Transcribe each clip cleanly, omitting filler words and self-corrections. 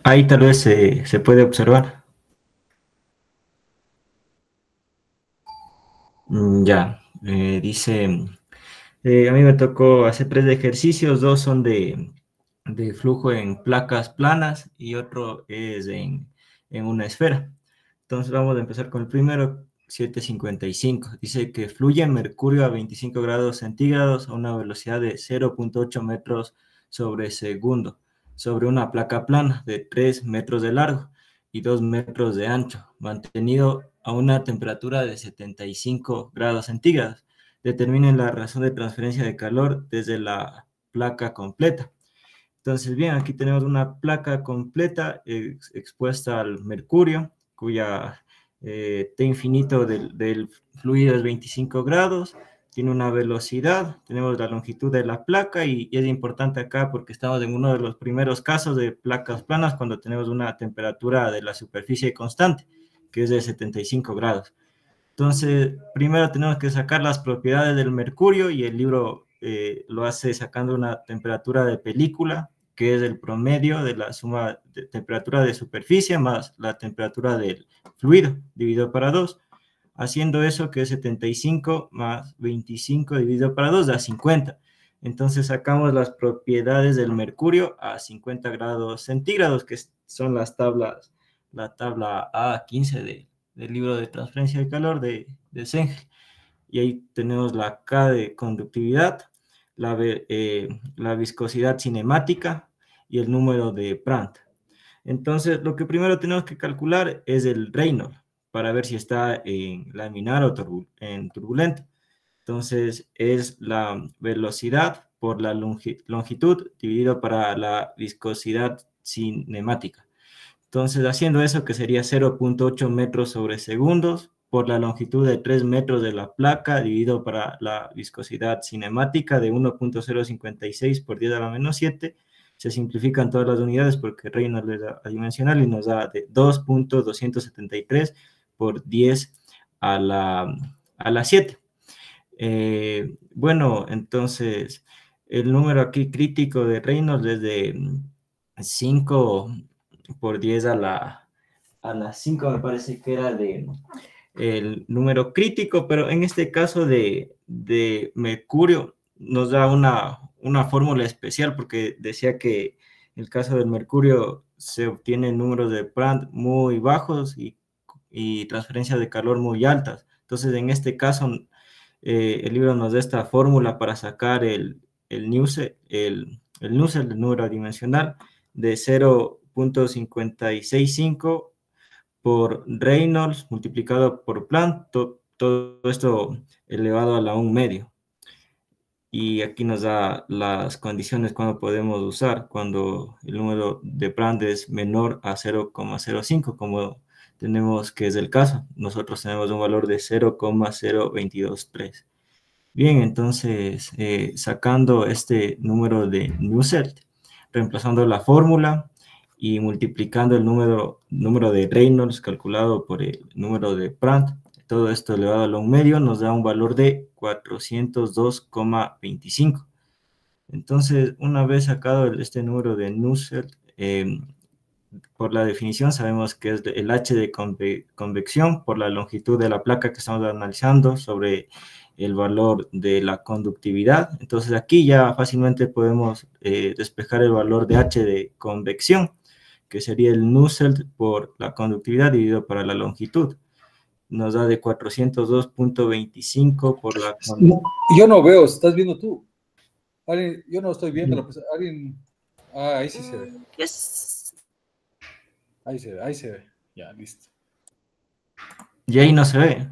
Ahí tal vez se puede observar. Ya, dice, a mí me tocó hacer 3 ejercicios, 2 son de flujo en placas planas y otro es en una esfera. Entonces vamos a empezar con el primero, 755. Dice que fluye mercurio a 25 grados centígrados a una velocidad de 0.8 metros sobre segundo sobre una placa plana de 3 metros de largo y 2 metros de ancho, mantenido a una temperatura de 75 grados centígrados. Determinen la razón de transferencia de calor desde la placa completa. Entonces, bien, aquí tenemos una placa completa expuesta al mercurio, cuya T infinito del fluido es 25 grados, tiene una velocidad, tenemos la longitud de la placa y es importante acá porque estamos en uno de los primeros casos de placas planas cuando tenemos una temperatura de la superficie constante, que es de 75 grados. Entonces, primero tenemos que sacar las propiedades del mercurio y el libro lo hace sacando una temperatura de película, que es el promedio de la suma de temperatura de superficie más la temperatura del fluido, dividido para 2. Haciendo eso, que es 75 más 25 dividido para 2, da 50. Entonces sacamos las propiedades del mercurio a 50 grados centígrados, que son las tablas, la tabla A15 del libro de transferencia de calor de Sengel. Y ahí tenemos la K de conductividad, la viscosidad cinemática y el número de Prandtl. Entonces, lo que primero tenemos que calcular es el Reynolds para ver si está en laminar o en turbulento. Entonces, es la velocidad por la longitud dividido para la viscosidad cinemática. Entonces, haciendo eso, que sería 0.8 metros sobre segundos por la longitud de 3 metros de la placa, dividido para la viscosidad cinemática de 1.056 por 10 a la menos 7. Se simplifican todas las unidades porque Reynolds le da adimensional y nos da de 2.273 por 10 a la 7. Bueno, entonces, el número aquí crítico de Reynolds es de 5 por 10 a la 5, me parece que era el número crítico, pero en este caso de mercurio nos da una fórmula especial porque decía que en el caso del mercurio se obtienen números de Prandtl muy bajos y transferencias de calor muy altas. Entonces, en este caso, el libro nos da esta fórmula para sacar el Nusselt, el número dimensional, de 0.565 por Reynolds multiplicado por Planck, todo esto elevado a la 1 medio. Y aquí nos da las condiciones cuando podemos usar, cuando el número de Prandtl es menor a 0,05, como tenemos que es el caso. Nosotros tenemos un valor de 0,0223. Bien, entonces, sacando este número de Nusselt, reemplazando la fórmula y multiplicando el número de Reynolds calculado por el número de Prandtl, todo esto elevado a lo medio nos da un valor de 402,25. Entonces, una vez sacado este número de Nusselt, por la definición sabemos que es el H de convección por la longitud de la placa que estamos analizando sobre el valor de la conductividad. Entonces aquí ya fácilmente podemos despejar el valor de H de convección, que sería el Nusselt por la conductividad dividido para la longitud. Nos da de 402.25 por la conductividad. Yo no veo, ¿estás viendo tú? ¿Alguien? Yo no estoy viendo. ¿Alguien? Ah, ahí sí se ve. Yes. Ahí se ve. Ya, listo. Y ahí no se ve.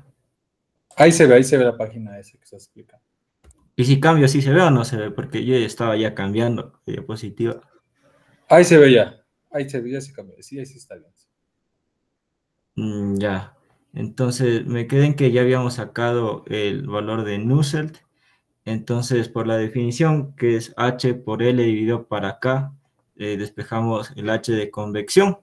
Ahí se ve la página esa que se explica. Y si cambio, ¿sí se ve o no se ve? Porque yo estaba ya cambiando de diapositiva. Ahí se ve ya. Ahí se ve, ya se cambió. Sí, ahí sí está bien. Ya. Entonces, me quedé en que ya habíamos sacado el valor de Nusselt. Entonces, por la definición, que es H por L dividido para K, despejamos el H de convección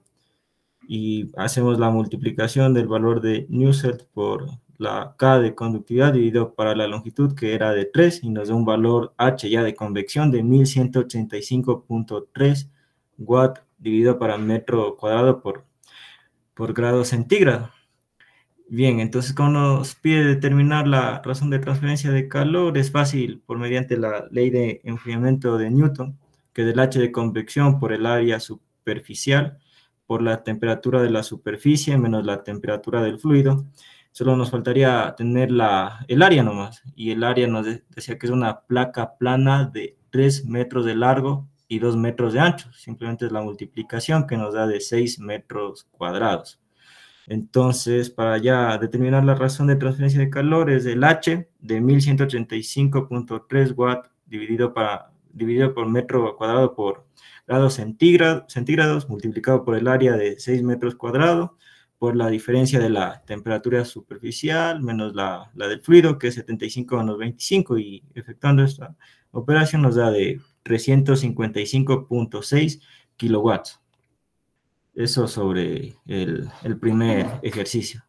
y hacemos la multiplicación del valor de Nusselt por la K de conductividad dividido para la longitud, que era de 3, y nos da un valor H ya de convección de 1185.3 watt dividido para metro cuadrado por grado centígrado. Bien, entonces cuando nos pide determinar la razón de transferencia de calor, es fácil por mediante la ley de enfriamiento de Newton, que es el H de convección por el área superficial, por la temperatura de la superficie menos la temperatura del fluido. Solo nos faltaría tener el área nomás, y el área nos decía que es una placa plana de 3 metros de largo y 2 metros de ancho. Simplemente es la multiplicación que nos da de 6 metros cuadrados. Entonces, para ya determinar la razón de transferencia de calor es el H de 1185.3 watts dividido por metro cuadrado por grados centígrados multiplicado por el área de 6 metros cuadrados por la diferencia de la temperatura superficial menos la del fluido, que es 75 menos 25, y efectuando esta operación nos da de 355.6 kilowatts. Eso sobre el primer ejercicio.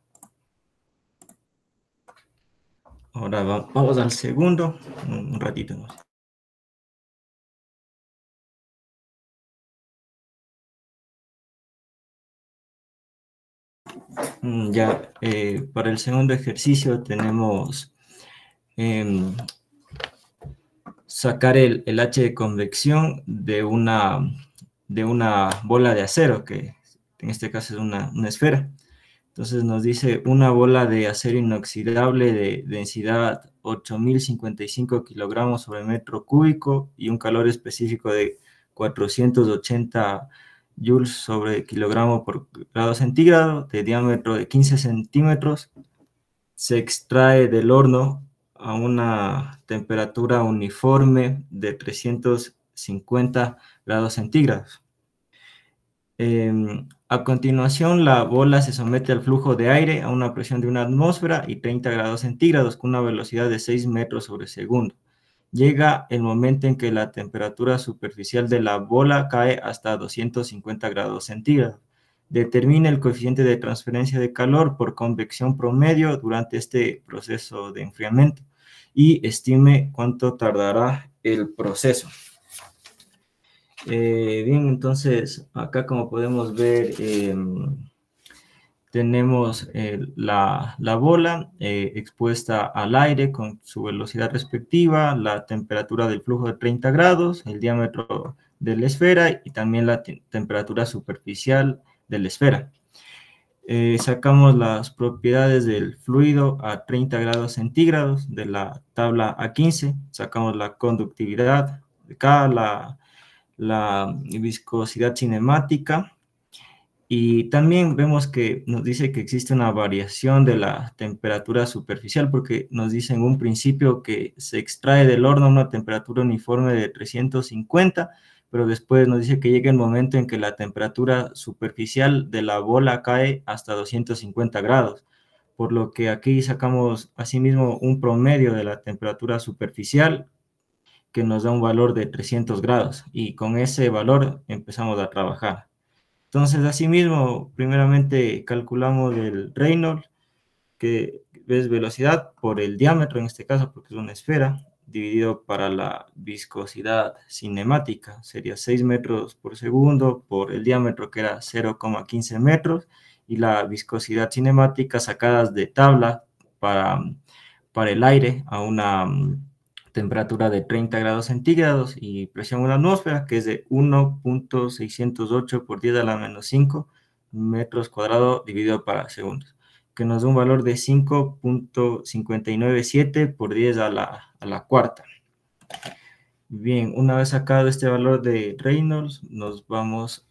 Ahora vamos al segundo, un ratito más. Ya, para el segundo ejercicio tenemos sacar el H de convección de una bola de acero, que en este caso es una esfera. Entonces nos dice una bola de acero inoxidable de densidad 8055 kilogramos sobre metro cúbico y un calor específico de 480 joules sobre kilogramo por grado centígrado, de diámetro de 15 centímetros, se extrae del horno a una temperatura uniforme de 350 grados centígrados. A continuación, la bola se somete al flujo de aire a una presión de 1 atmósfera y 30 grados centígrados con una velocidad de 6 metros sobre segundo. Llega el momento en que la temperatura superficial de la bola cae hasta 250 grados centígrados. Determine el coeficiente de transferencia de calor por convección promedio durante este proceso de enfriamiento y estime cuánto tardará el proceso. Bien, entonces acá como podemos ver tenemos la bola expuesta al aire con su velocidad respectiva, la temperatura del flujo de 30 grados, el diámetro de la esfera y también la temperatura superficial de la esfera. Sacamos las propiedades del fluido a 30 grados centígrados de la tabla A15, sacamos la conductividad de K, la viscosidad cinemática, y también vemos que nos dice que existe una variación de la temperatura superficial, porque nos dice en un principio que se extrae del horno a una temperatura uniforme de 350, pero después nos dice que llega el momento en que la temperatura superficial de la bola cae hasta 250 grados, por lo que aquí sacamos asimismo un promedio de la temperatura superficial que nos da un valor de 300 grados, y con ese valor empezamos a trabajar. Entonces, asimismo, primeramente calculamos el Reynolds, que es velocidad por el diámetro, en este caso, porque es una esfera, dividido para la viscosidad cinemática. Sería 6 metros por segundo por el diámetro, que era 0,15 metros, y la viscosidad cinemática sacadas de tabla para el aire a una temperatura de 30 grados centígrados y presión en la atmósfera, que es de 1.608 por 10 a la menos 5 metros cuadrados dividido para segundos, que nos da un valor de 5.597 por 10 a la cuarta. Bien, una vez sacado este valor de Reynolds, nos vamos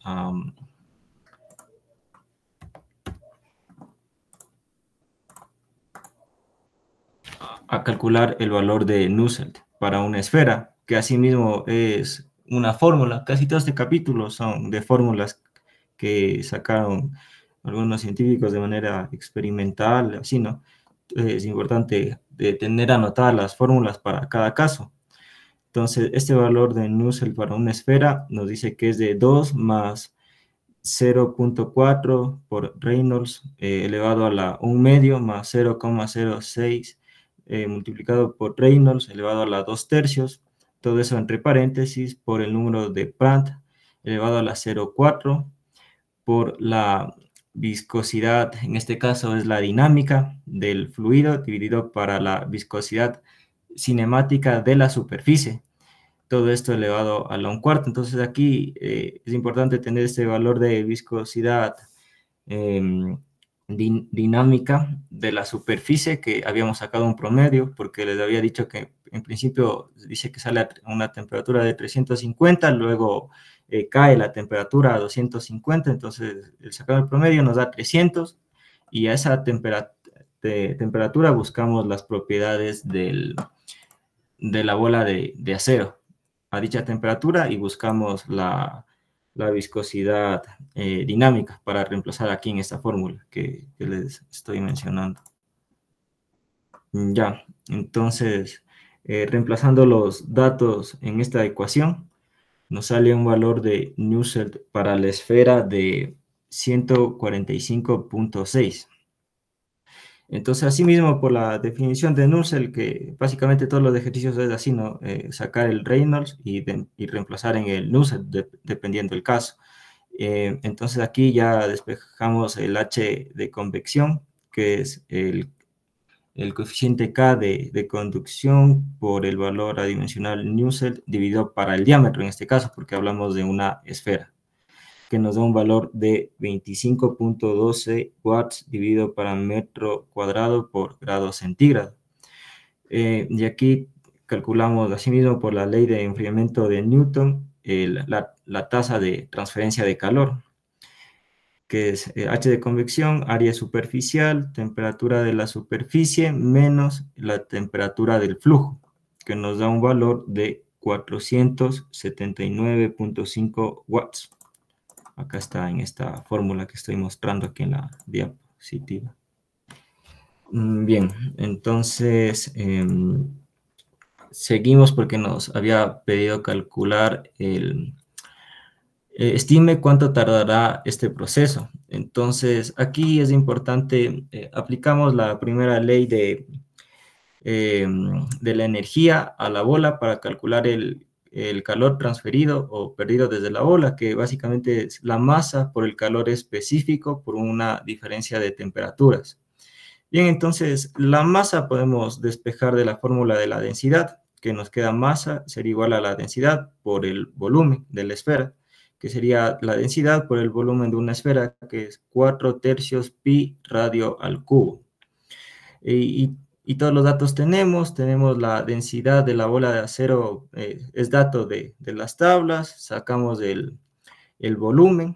a calcular el valor de Nusselt para una esfera, que asimismo es una fórmula. Casi todo este capítulo son de fórmulas que sacaron algunos científicos de manera experimental, así, ¿no? Es importante tener anotadas las fórmulas para cada caso. Entonces, este valor de Nusselt para una esfera nos dice que es de 2 más 0.4 por Reynolds elevado a la 1 medio más 0,06 multiplicado por Reynolds elevado a la 2 tercios, todo eso entre paréntesis por el número de Prandtl elevado a la 0,4 por la viscosidad, en este caso es la dinámica del fluido, dividido para la viscosidad cinemática de la superficie. Todo esto elevado a la 1/4. Entonces aquí es importante tener este valor de viscosidad dinámica de la superficie, que habíamos sacado un promedio, porque les había dicho que en principio dice que sale a una temperatura de 350, luego cae la temperatura a 250, entonces el sacar el promedio nos da 300, y a esa temperatura buscamos las propiedades de la bola de acero a dicha temperatura, y buscamos la viscosidad dinámica para reemplazar aquí en esta fórmula que les estoy mencionando. Ya, entonces, reemplazando los datos en esta ecuación, nos sale un valor de Nusselt para la esfera de 145.6. Entonces, asimismo, por la definición de Nusselt, que básicamente todos los ejercicios es así, ¿no? Sacar el Reynolds y reemplazar en el Nusselt, dependiendo del caso. Entonces, aquí ya despejamos el H de convección, que es el coeficiente K de conducción por el valor adimensional Nusselt dividido para el diámetro, en este caso, porque hablamos de una esfera, que nos da un valor de 25.12 watts dividido para metro cuadrado por grado centígrado. Y aquí calculamos asimismo por la ley de enfriamiento de Newton la tasa de transferencia de calor, que es H de convección, área superficial, temperatura de la superficie menos la temperatura del flujo, que nos da un valor de 479.5 watts. Acá está en esta fórmula que estoy mostrando aquí en la diapositiva. Bien, entonces seguimos porque nos había pedido calcular estime cuánto tardará este proceso. Entonces aquí es importante, aplicamos la primera ley de la energía a la bola para calcular el calor transferido o perdido desde la bola, que básicamente es la masa por el calor específico por una diferencia de temperaturas. Bien, entonces la masa podemos despejar de la fórmula de la densidad, que nos queda masa sería igual a la densidad por el volumen de la esfera, que sería la densidad por el volumen de una esfera, que es 4/3 pi radio al cubo. Y todos los datos tenemos la densidad de la bola de acero, es dato de las tablas, sacamos el volumen,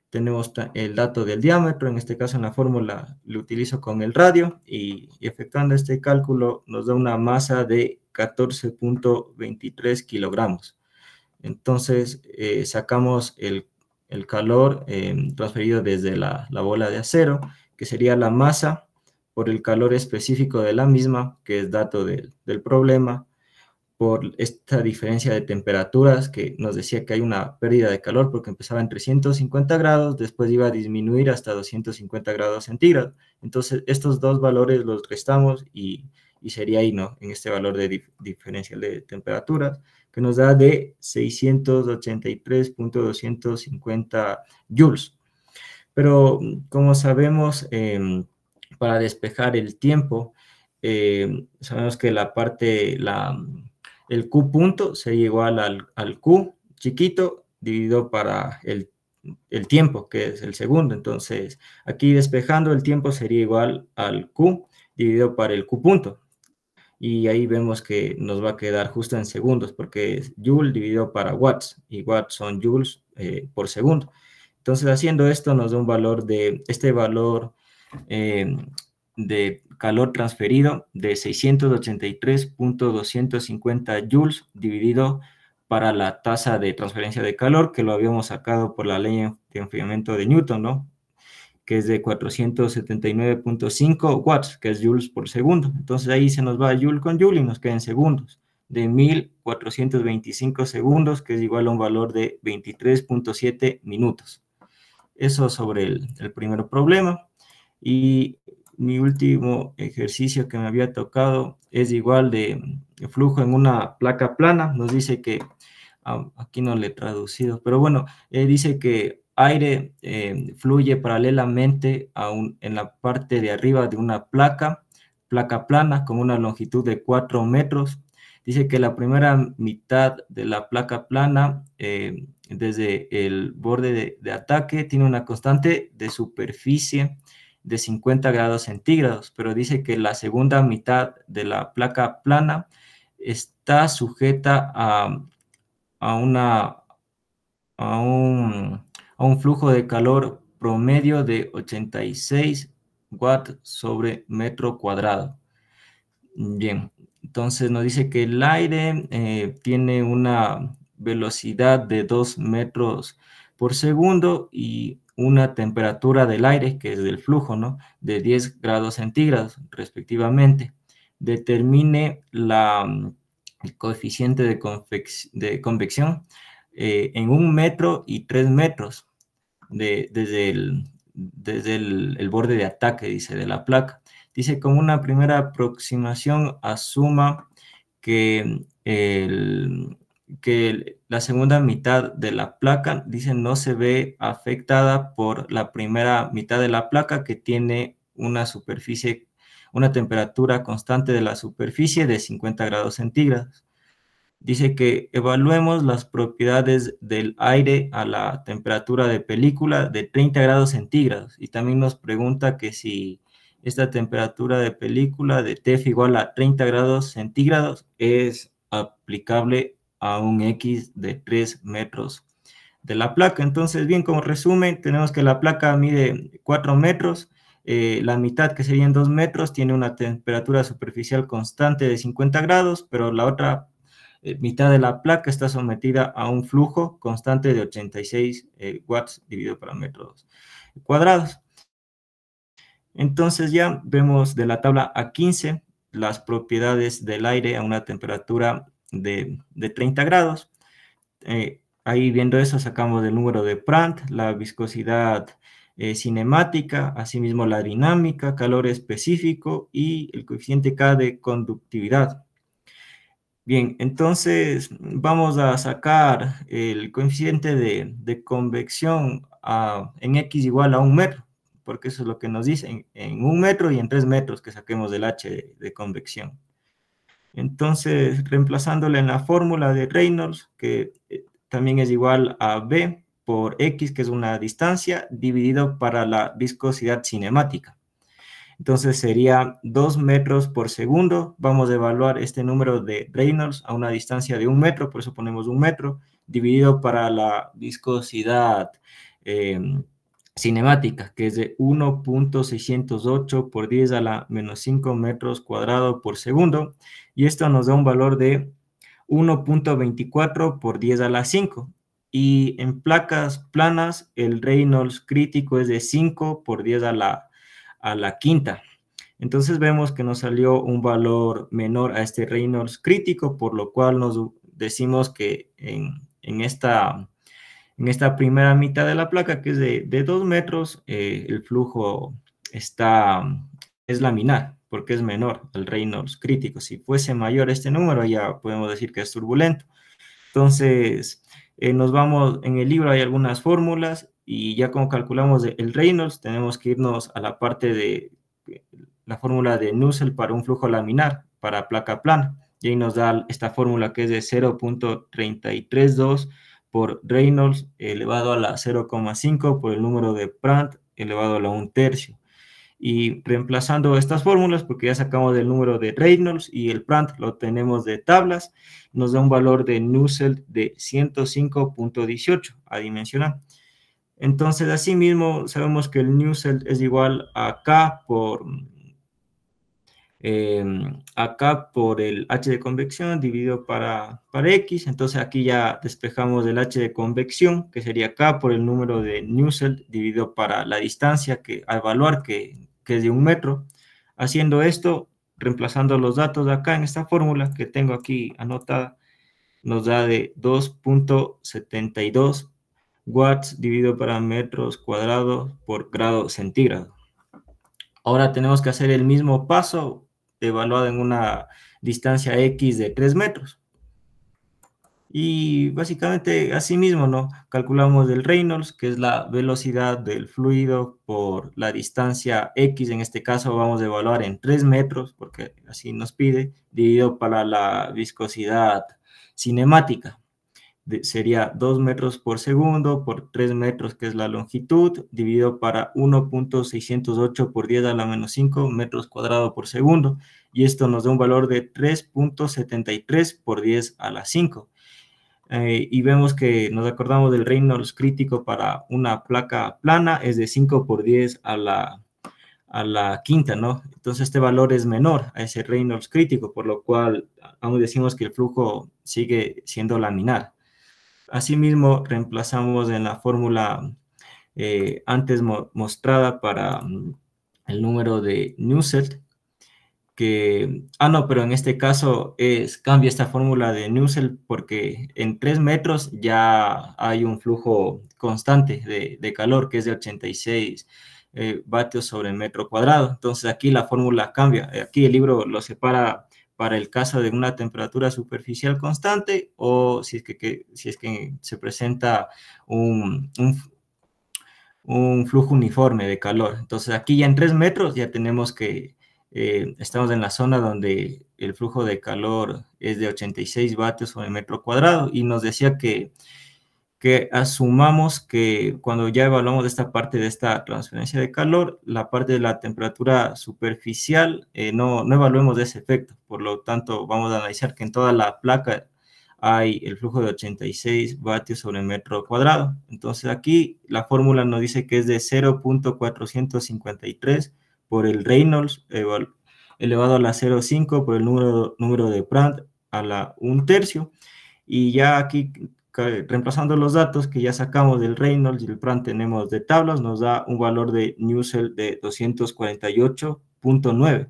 tenemos el dato del diámetro, en este caso en la fórmula lo utilizo con el radio, y efectuando este cálculo nos da una masa de 14.23 kilogramos. Entonces sacamos el calor transferido desde la bola de acero, que sería la masa por el calor específico de la misma, que es dato del problema, por esta diferencia de temperaturas que nos decía que hay una pérdida de calor porque empezaba en 350 grados, después iba a disminuir hasta 250 grados centígrados. Entonces, estos dos valores los restamos y sería ahí, ¿no? En este valor de diferencial de temperaturas, que nos da de 683.250 joules. Pero, como sabemos, para despejar el tiempo, sabemos que el Q punto sería igual al Q chiquito dividido para el tiempo, que es el segundo. Entonces, aquí despejando el tiempo sería igual al Q dividido para el Q punto. Y ahí vemos que nos va a quedar justo en segundos, porque es Joule dividido para watts, y watts son joules por segundo. Entonces, haciendo esto nos da un valor de, este valor de calor transferido de 683.250 joules dividido para la tasa de transferencia de calor, que lo habíamos sacado por la ley de enfriamiento de Newton, ¿no? Que es de 479.5 watts, que es joules por segundo. Entonces ahí se nos va joule con joule y nos quedan segundos, de 1425 segundos, que es igual a un valor de 23.7 minutos. Eso sobre el primer problema. Y mi último ejercicio que me había tocado es igual de flujo en una placa plana. Nos dice que aquí no le he traducido, pero bueno, dice que aire fluye paralelamente en la parte de arriba de una placa plana con una longitud de 4 metros. Dice que la primera mitad de la placa plana, desde el borde de ataque, tiene una constante de superficie de 50 grados centígrados, pero dice que la segunda mitad de la placa plana está sujeta a un flujo de calor promedio de 86 watts sobre metro cuadrado. Bien, entonces nos dice que el aire tiene una velocidad de 2 metros por segundo y una temperatura del aire, que es del flujo, ¿no?, de 10 grados centígrados respectivamente. Determine el coeficiente de convección en 1 metro y 3 metros desde el borde de ataque, dice, de la placa. Dice, como una primera aproximación, asuma que la segunda mitad de la placa, dice, no se ve afectada por la primera mitad de la placa, que tiene una temperatura constante de la superficie de 50 grados centígrados. Dice que evaluemos las propiedades del aire a la temperatura de película de 30 grados centígrados. Y también nos pregunta que si esta temperatura de película de TF igual a 30 grados centígrados es aplicable a un X de 3 metros de la placa. Entonces, bien, como resumen, tenemos que la placa mide 4 metros, la mitad, que serían 2 metros, tiene una temperatura superficial constante de 50 grados, pero la otra mitad de la placa está sometida a un flujo constante de 86 watts dividido por metros cuadrados. Entonces ya vemos de la tabla A15 las propiedades del aire a una temperatura de 30 grados. Ahí, viendo eso, sacamos el número de Prandtl, la viscosidad cinemática, asimismo la dinámica, calor específico y el coeficiente K de conductividad. Bien, entonces vamos a sacar el coeficiente de convección en X igual a 1 metro, porque eso es lo que nos dicen, en 1 metro y en 3 metros que saquemos del H de convección. Entonces, reemplazándole en la fórmula de Reynolds, que también es igual a B por X, que es una distancia, dividido para la viscosidad cinemática. Entonces sería 2 metros por segundo. Vamos a evaluar este número de Reynolds a una distancia de 1 metro, por eso ponemos 1 metro, dividido para la viscosidad cinemática, que es de 1.608 por 10 a la menos 5 metros cuadrados por segundo. Y esto nos da un valor de 1.24 por 10 a la 5. Y en placas planas, el Reynolds crítico es de 5 por 10 a la quinta. Entonces vemos que nos salió un valor menor a este Reynolds crítico, por lo cual nos decimos que en esta primera mitad de la placa, que es de 2 metros, el flujo es laminar, porque es menor al Reynolds crítico. Si fuese mayor este número, ya podemos decir que es turbulento. Entonces, nos vamos, en el libro hay algunas fórmulas, y ya como calculamos el Reynolds, tenemos que irnos a la parte de la fórmula de Nusselt para un flujo laminar, para placa plana, y ahí nos da esta fórmula, que es de 0.332 por Reynolds elevado a la 0,5 por el número de Prandtl elevado a la 1/3. Y reemplazando estas fórmulas, porque ya sacamos el número de Reynolds y el Prandtl lo tenemos de tablas, nos da un valor de Nusselt de 105.18 adimensional. Entonces, asimismo, sabemos que el Nusselt es igual a K por el H de convección dividido para X. Entonces aquí ya despejamos el H de convección, que sería K por el número de Nusselt dividido para la distancia a evaluar, que es de 1 metro. Haciendo esto, reemplazando los datos de acá en esta fórmula que tengo aquí anotada, nos da de 2.72 watts dividido para metros cuadrados por grado centígrado. Ahora tenemos que hacer el mismo paso evaluado en una distancia X de 3 metros. Y básicamente así mismo, ¿no? Calculamos el Reynolds, que es la velocidad del fluido por la distancia X, en este caso vamos a evaluar en 3 metros, porque así nos pide, dividido para la viscosidad cinemática. Sería 2 metros por segundo por 3 metros, que es la longitud, dividido para 1.608 por 10 a la menos 5 metros cuadrados por segundo. Y esto nos da un valor de 3.73 por 10 a la 5. Y vemos que nos acordamos del Reynolds crítico para una placa plana, es de 5 por 10 a la quinta, ¿no? Entonces este valor es menor a ese Reynolds crítico, por lo cual aún decimos que el flujo sigue siendo laminar. Asimismo, reemplazamos en la fórmula antes mostrada para el número de Nusselt, no, pero en este caso cambia esta fórmula de Nusselt porque en 3 metros ya hay un flujo constante de calor que es de 86 vatios sobre metro cuadrado. Entonces aquí la fórmula cambia. Aquí el libro lo separa para el caso de una temperatura superficial constante o si es que se presenta un flujo uniforme de calor. Entonces aquí ya en 3 metros ya tenemos que estamos en la zona donde el flujo de calor es de 86 vatios sobre metro cuadrado y nos decía que asumamos que cuando ya evaluamos esta parte de esta transferencia de calor, la parte de la temperatura superficial, no evaluemos de ese efecto. Por lo tanto, vamos a analizar que en toda la placa hay el flujo de 86 vatios sobre metro cuadrado. Entonces aquí la fórmula nos dice que es de 0.453 por el Reynolds elevado a la 0.5 por el número de Prandtl a la 1/3. Y ya aquí, reemplazando los datos que ya sacamos del Reynolds y el Prandtl tenemos de tablas, nos da un valor de Nusselt de 248.9.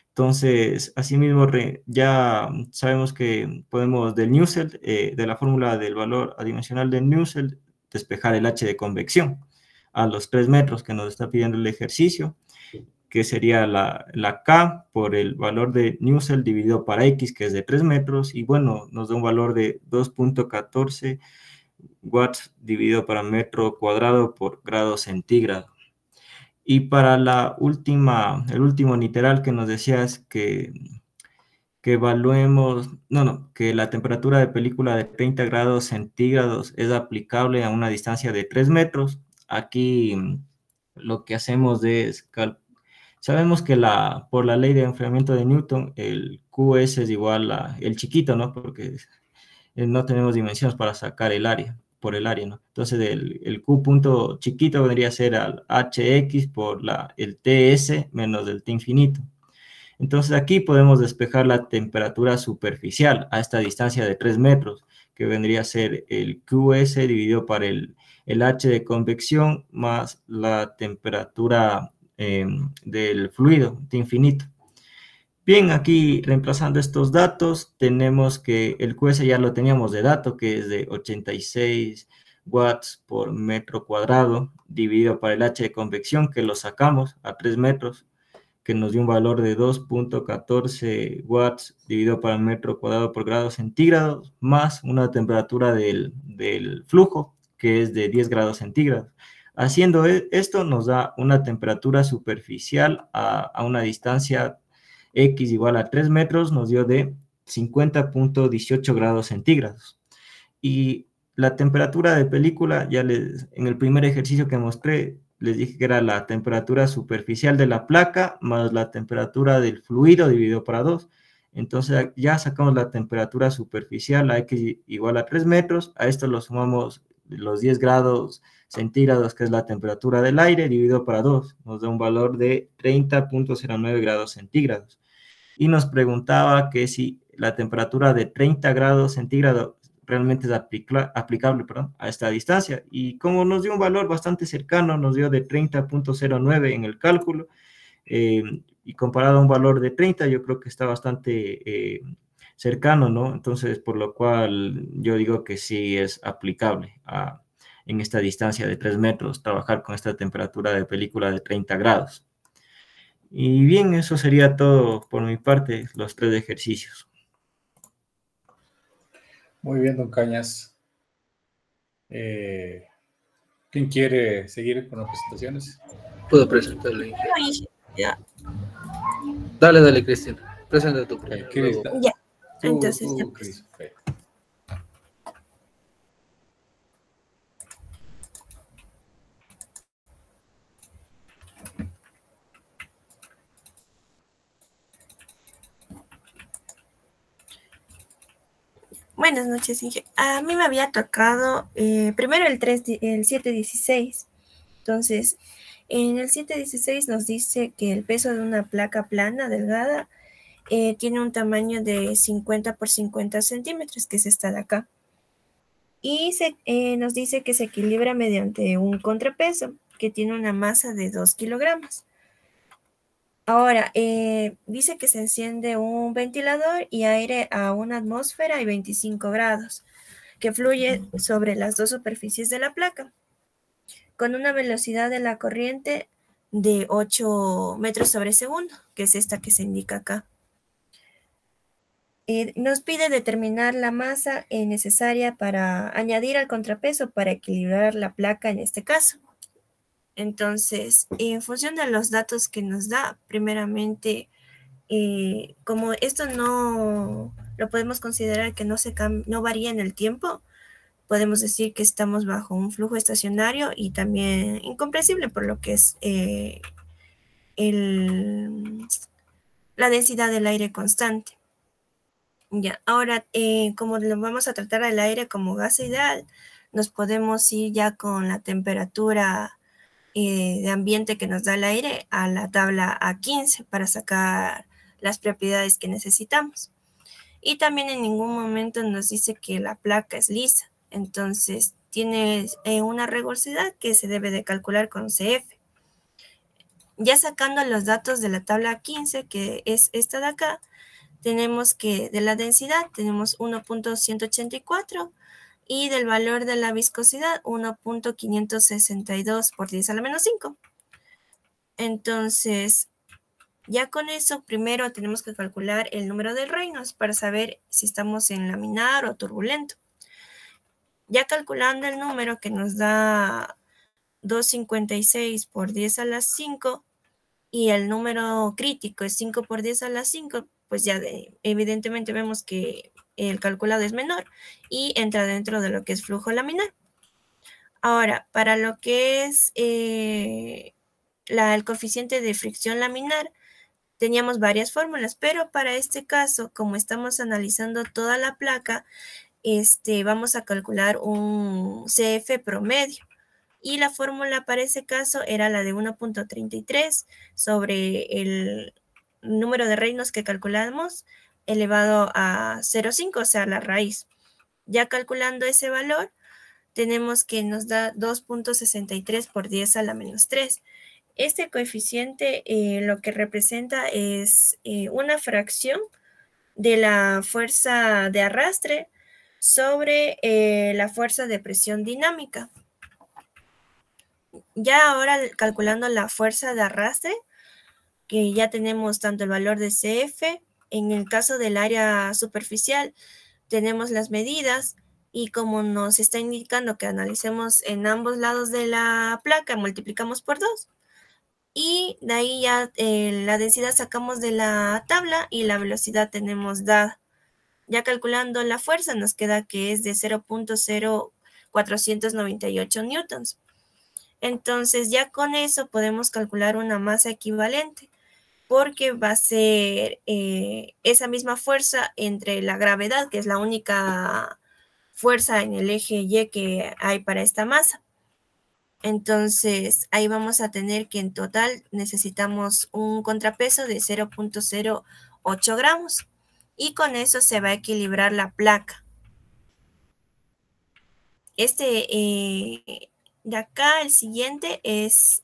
Entonces, asimismo, ya sabemos que podemos del Nusselt, de la fórmula del valor adimensional de Nusselt, despejar el H de convección a los 3 metros que nos está pidiendo el ejercicio, que sería la K por el valor de Nusselt dividido para X, que es de 3 metros, y bueno, nos da un valor de 2.14 watts dividido para metro cuadrado por grado centígrado. Y para el último literal que nos decía es que evaluemos, que la temperatura de película de 30 grados centígrados es aplicable a una distancia de 3 metros. Aquí lo que hacemos es, sabemos que por la ley de enfriamiento de Newton, el QS es igual a el chiquito, ¿no? Porque no tenemos dimensiones para sacar el área, por el área, ¿no? Entonces el Q punto chiquito vendría a ser al HX por el TS menos el T infinito. Entonces aquí podemos despejar la temperatura superficial a esta distancia de 3 metros, que vendría a ser el QS dividido por el H de convección más la temperatura del fluido, T infinito. Bien, aquí reemplazando estos datos, tenemos que el QS ya lo teníamos de dato, que es de 86 watts por metro cuadrado, dividido por el H de convección, que lo sacamos a 3 metros, que nos dio un valor de 2.14 watts dividido por el metro cuadrado por grados centígrados, más una temperatura del flujo, que es de 10 grados centígrados. Haciendo esto nos da una temperatura superficial a una distancia X igual a 3 metros, nos dio de 50.18 grados centígrados. Y la temperatura de película, en el primer ejercicio que mostré, les dije que era la temperatura superficial de la placa más la temperatura del fluido dividido para 2. Entonces ya sacamos la temperatura superficial a X igual a 3 metros. A esto lo sumamos los 10 grados centígrados, que es la temperatura del aire, dividido para 2. Nos da un valor de 30.09 grados centígrados. Y nos preguntaba que si la temperatura de 30 grados centígrados realmente es aplicable a esta distancia. Y como nos dio un valor bastante cercano, nos dio de 30.09 en el cálculo, y comparado a un valor de 30, yo creo que está bastante cercano, ¿no? Entonces, por lo cual yo digo que sí es aplicable en esta distancia de 3 metros, trabajar con esta temperatura de película de 30 grados. Y bien, eso sería todo por mi parte, los 3 ejercicios. Muy bien, don Cañas. ¿Quién quiere seguir con las presentaciones? Puedo presentarle. Ya, Dale, dale, Cristian. Presenta tú Ok, primero. Cris, Luego. ya. Entonces, ya, tú, pues. Cris. Ok. Buenas noches, Inge. A mí me había tocado primero el 716. Entonces, en el 716 nos dice que el peso de una placa plana, delgada, tiene un tamaño de 50 por 50 centímetros, que es esta de acá. Y nos dice que se equilibra mediante un contrapeso, que tiene una masa de 2 kilogramos. Ahora, dice que se enciende un ventilador y aire a una atmósfera y 25 grados, que fluye sobre las dos superficies de la placa, con una velocidad de la corriente de 8 metros sobre segundo, que es esta que se indica acá. Nos pide determinar la masa necesaria para añadir al contrapeso para equilibrar la placa en este caso. Entonces, en función de los datos que nos da, primeramente, como esto no lo podemos considerar que no varía en el tiempo, podemos decir que estamos bajo un flujo estacionario y también incompresible por lo que es la densidad del aire constante. Ya, ahora, como lo vamos a tratar al aire como gas ideal, nos podemos ir ya con la temperatura de ambiente que nos da el aire a la tabla A15 para sacar las propiedades que necesitamos. Y también en ningún momento nos dice que la placa es lisa, entonces tiene una rugosidad que se debe de calcular con CF. Ya sacando los datos de la tabla 15, que es esta de acá, tenemos que de la densidad tenemos 1.184 y del valor de la viscosidad 1.562 por 10 a la menos 5. Entonces, ya con eso, primero tenemos que calcular el número de Reynolds para saber si estamos en laminar o turbulento. Ya calculando el número que nos da 256 por 10 a la 5 y el número crítico es 5 por 10 a la 5, pues ya evidentemente vemos que el calculado es menor y entra dentro de lo que es flujo laminar. Ahora, para lo que es el coeficiente de fricción laminar, teníamos varias fórmulas, pero para este caso, como estamos analizando toda la placa, vamos a calcular un CF promedio. Y la fórmula para ese caso era la de 1.33 sobre el número de Reynolds que calculamos elevado a 0,5, o sea, la raíz. Ya calculando ese valor, tenemos que nos da 2.63 por 10 a la menos 3. Este coeficiente lo que representa es una fracción de la fuerza de arrastre sobre la fuerza de presión dinámica. Ya ahora calculando la fuerza de arrastre, que ya tenemos tanto el valor de CF, en el caso del área superficial tenemos las medidas y como nos está indicando que analicemos en ambos lados de la placa, multiplicamos por 2. Y de ahí ya la densidad sacamos de la tabla y la velocidad tenemos dada. Ya calculando la fuerza nos queda que es de 0.0498 newtons. Entonces ya con eso podemos calcular una masa equivalente porque va a ser esa misma fuerza entre la gravedad, que es la única fuerza en el eje Y que hay para esta masa. Entonces, ahí vamos a tener que en total necesitamos un contrapeso de 0.08 gramos y con eso se va a equilibrar la placa. De acá, el siguiente es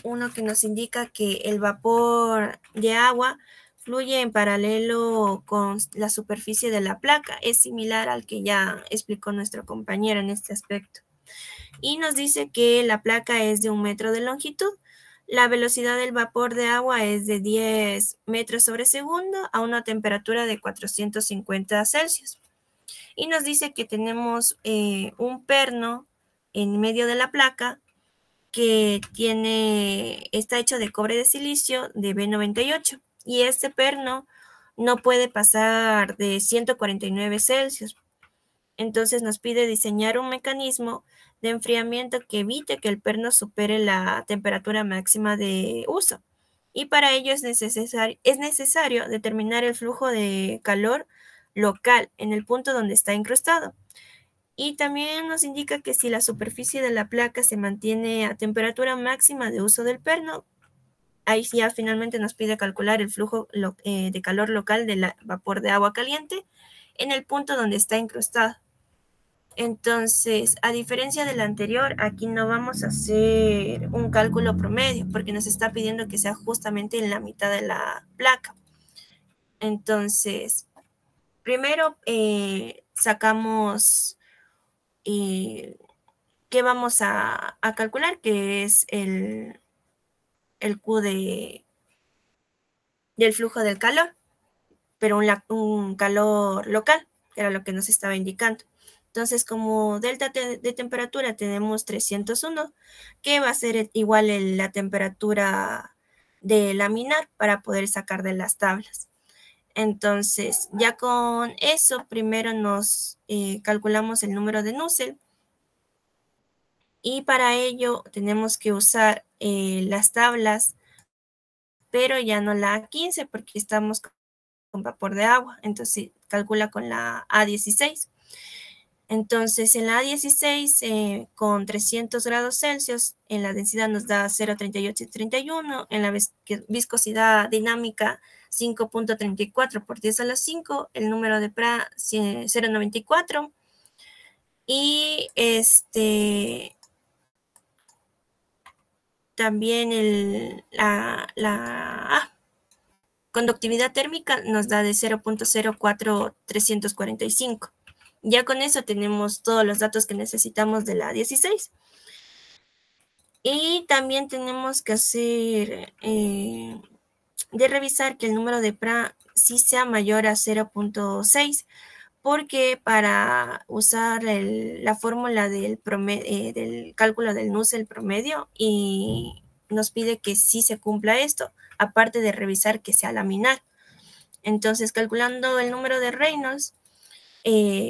uno que nos indica que el vapor de agua fluye en paralelo con la superficie de la placa. Es similar al que ya explicó nuestro compañero en este aspecto. Y nos dice que la placa es de 1 metro de longitud. La velocidad del vapor de agua es de 10 metros sobre segundo a una temperatura de 450 Celsius. Y nos dice que tenemos un perno en medio de la placa que está hecho de cobre de silicio de B98 y este perno no puede pasar de 149 Celsius. Entonces nos pide diseñar un mecanismo de enfriamiento que evite que el perno supere la temperatura máxima de uso. Y para ello es necesario determinar el flujo de calor local en el punto donde está incrustado. Y también nos indica que si la superficie de la placa se mantiene a temperatura máxima de uso del perno, ahí ya finalmente nos pide calcular el flujo de calor local del vapor de agua caliente en el punto donde está incrustado. Entonces, a diferencia del anterior, aquí no vamos a hacer un cálculo promedio porque nos está pidiendo que sea justamente en la mitad de la placa. Entonces, primero sacamos qué vamos a calcular, que es el Q del flujo del calor, pero un calor local, que era lo que nos estaba indicando. Entonces, como delta de temperatura tenemos 301, que va a ser igual a la temperatura de laminar para poder sacar de las tablas. Entonces, ya con eso, primero nos calculamos el número de Nusselt. Y para ello tenemos que usar las tablas, pero ya no la A15 porque estamos con vapor de agua. Entonces calcula con la A16. Entonces en la A16 con 300 grados Celsius, en la densidad nos da 0,3831, en la viscosidad dinámica 5.34 por 10 a la 5, el número de Pra 0,94 y también la conductividad térmica nos da de 0.04345. Ya con eso tenemos todos los datos que necesitamos de la 16. Y también tenemos que hacer de revisar que el número de Pra sí sea mayor a 0.6, porque para usar la fórmula del cálculo del Nusselt promedio y nos pide que sí se cumpla esto, aparte de revisar que sea laminar. Entonces, calculando el número de Reynolds,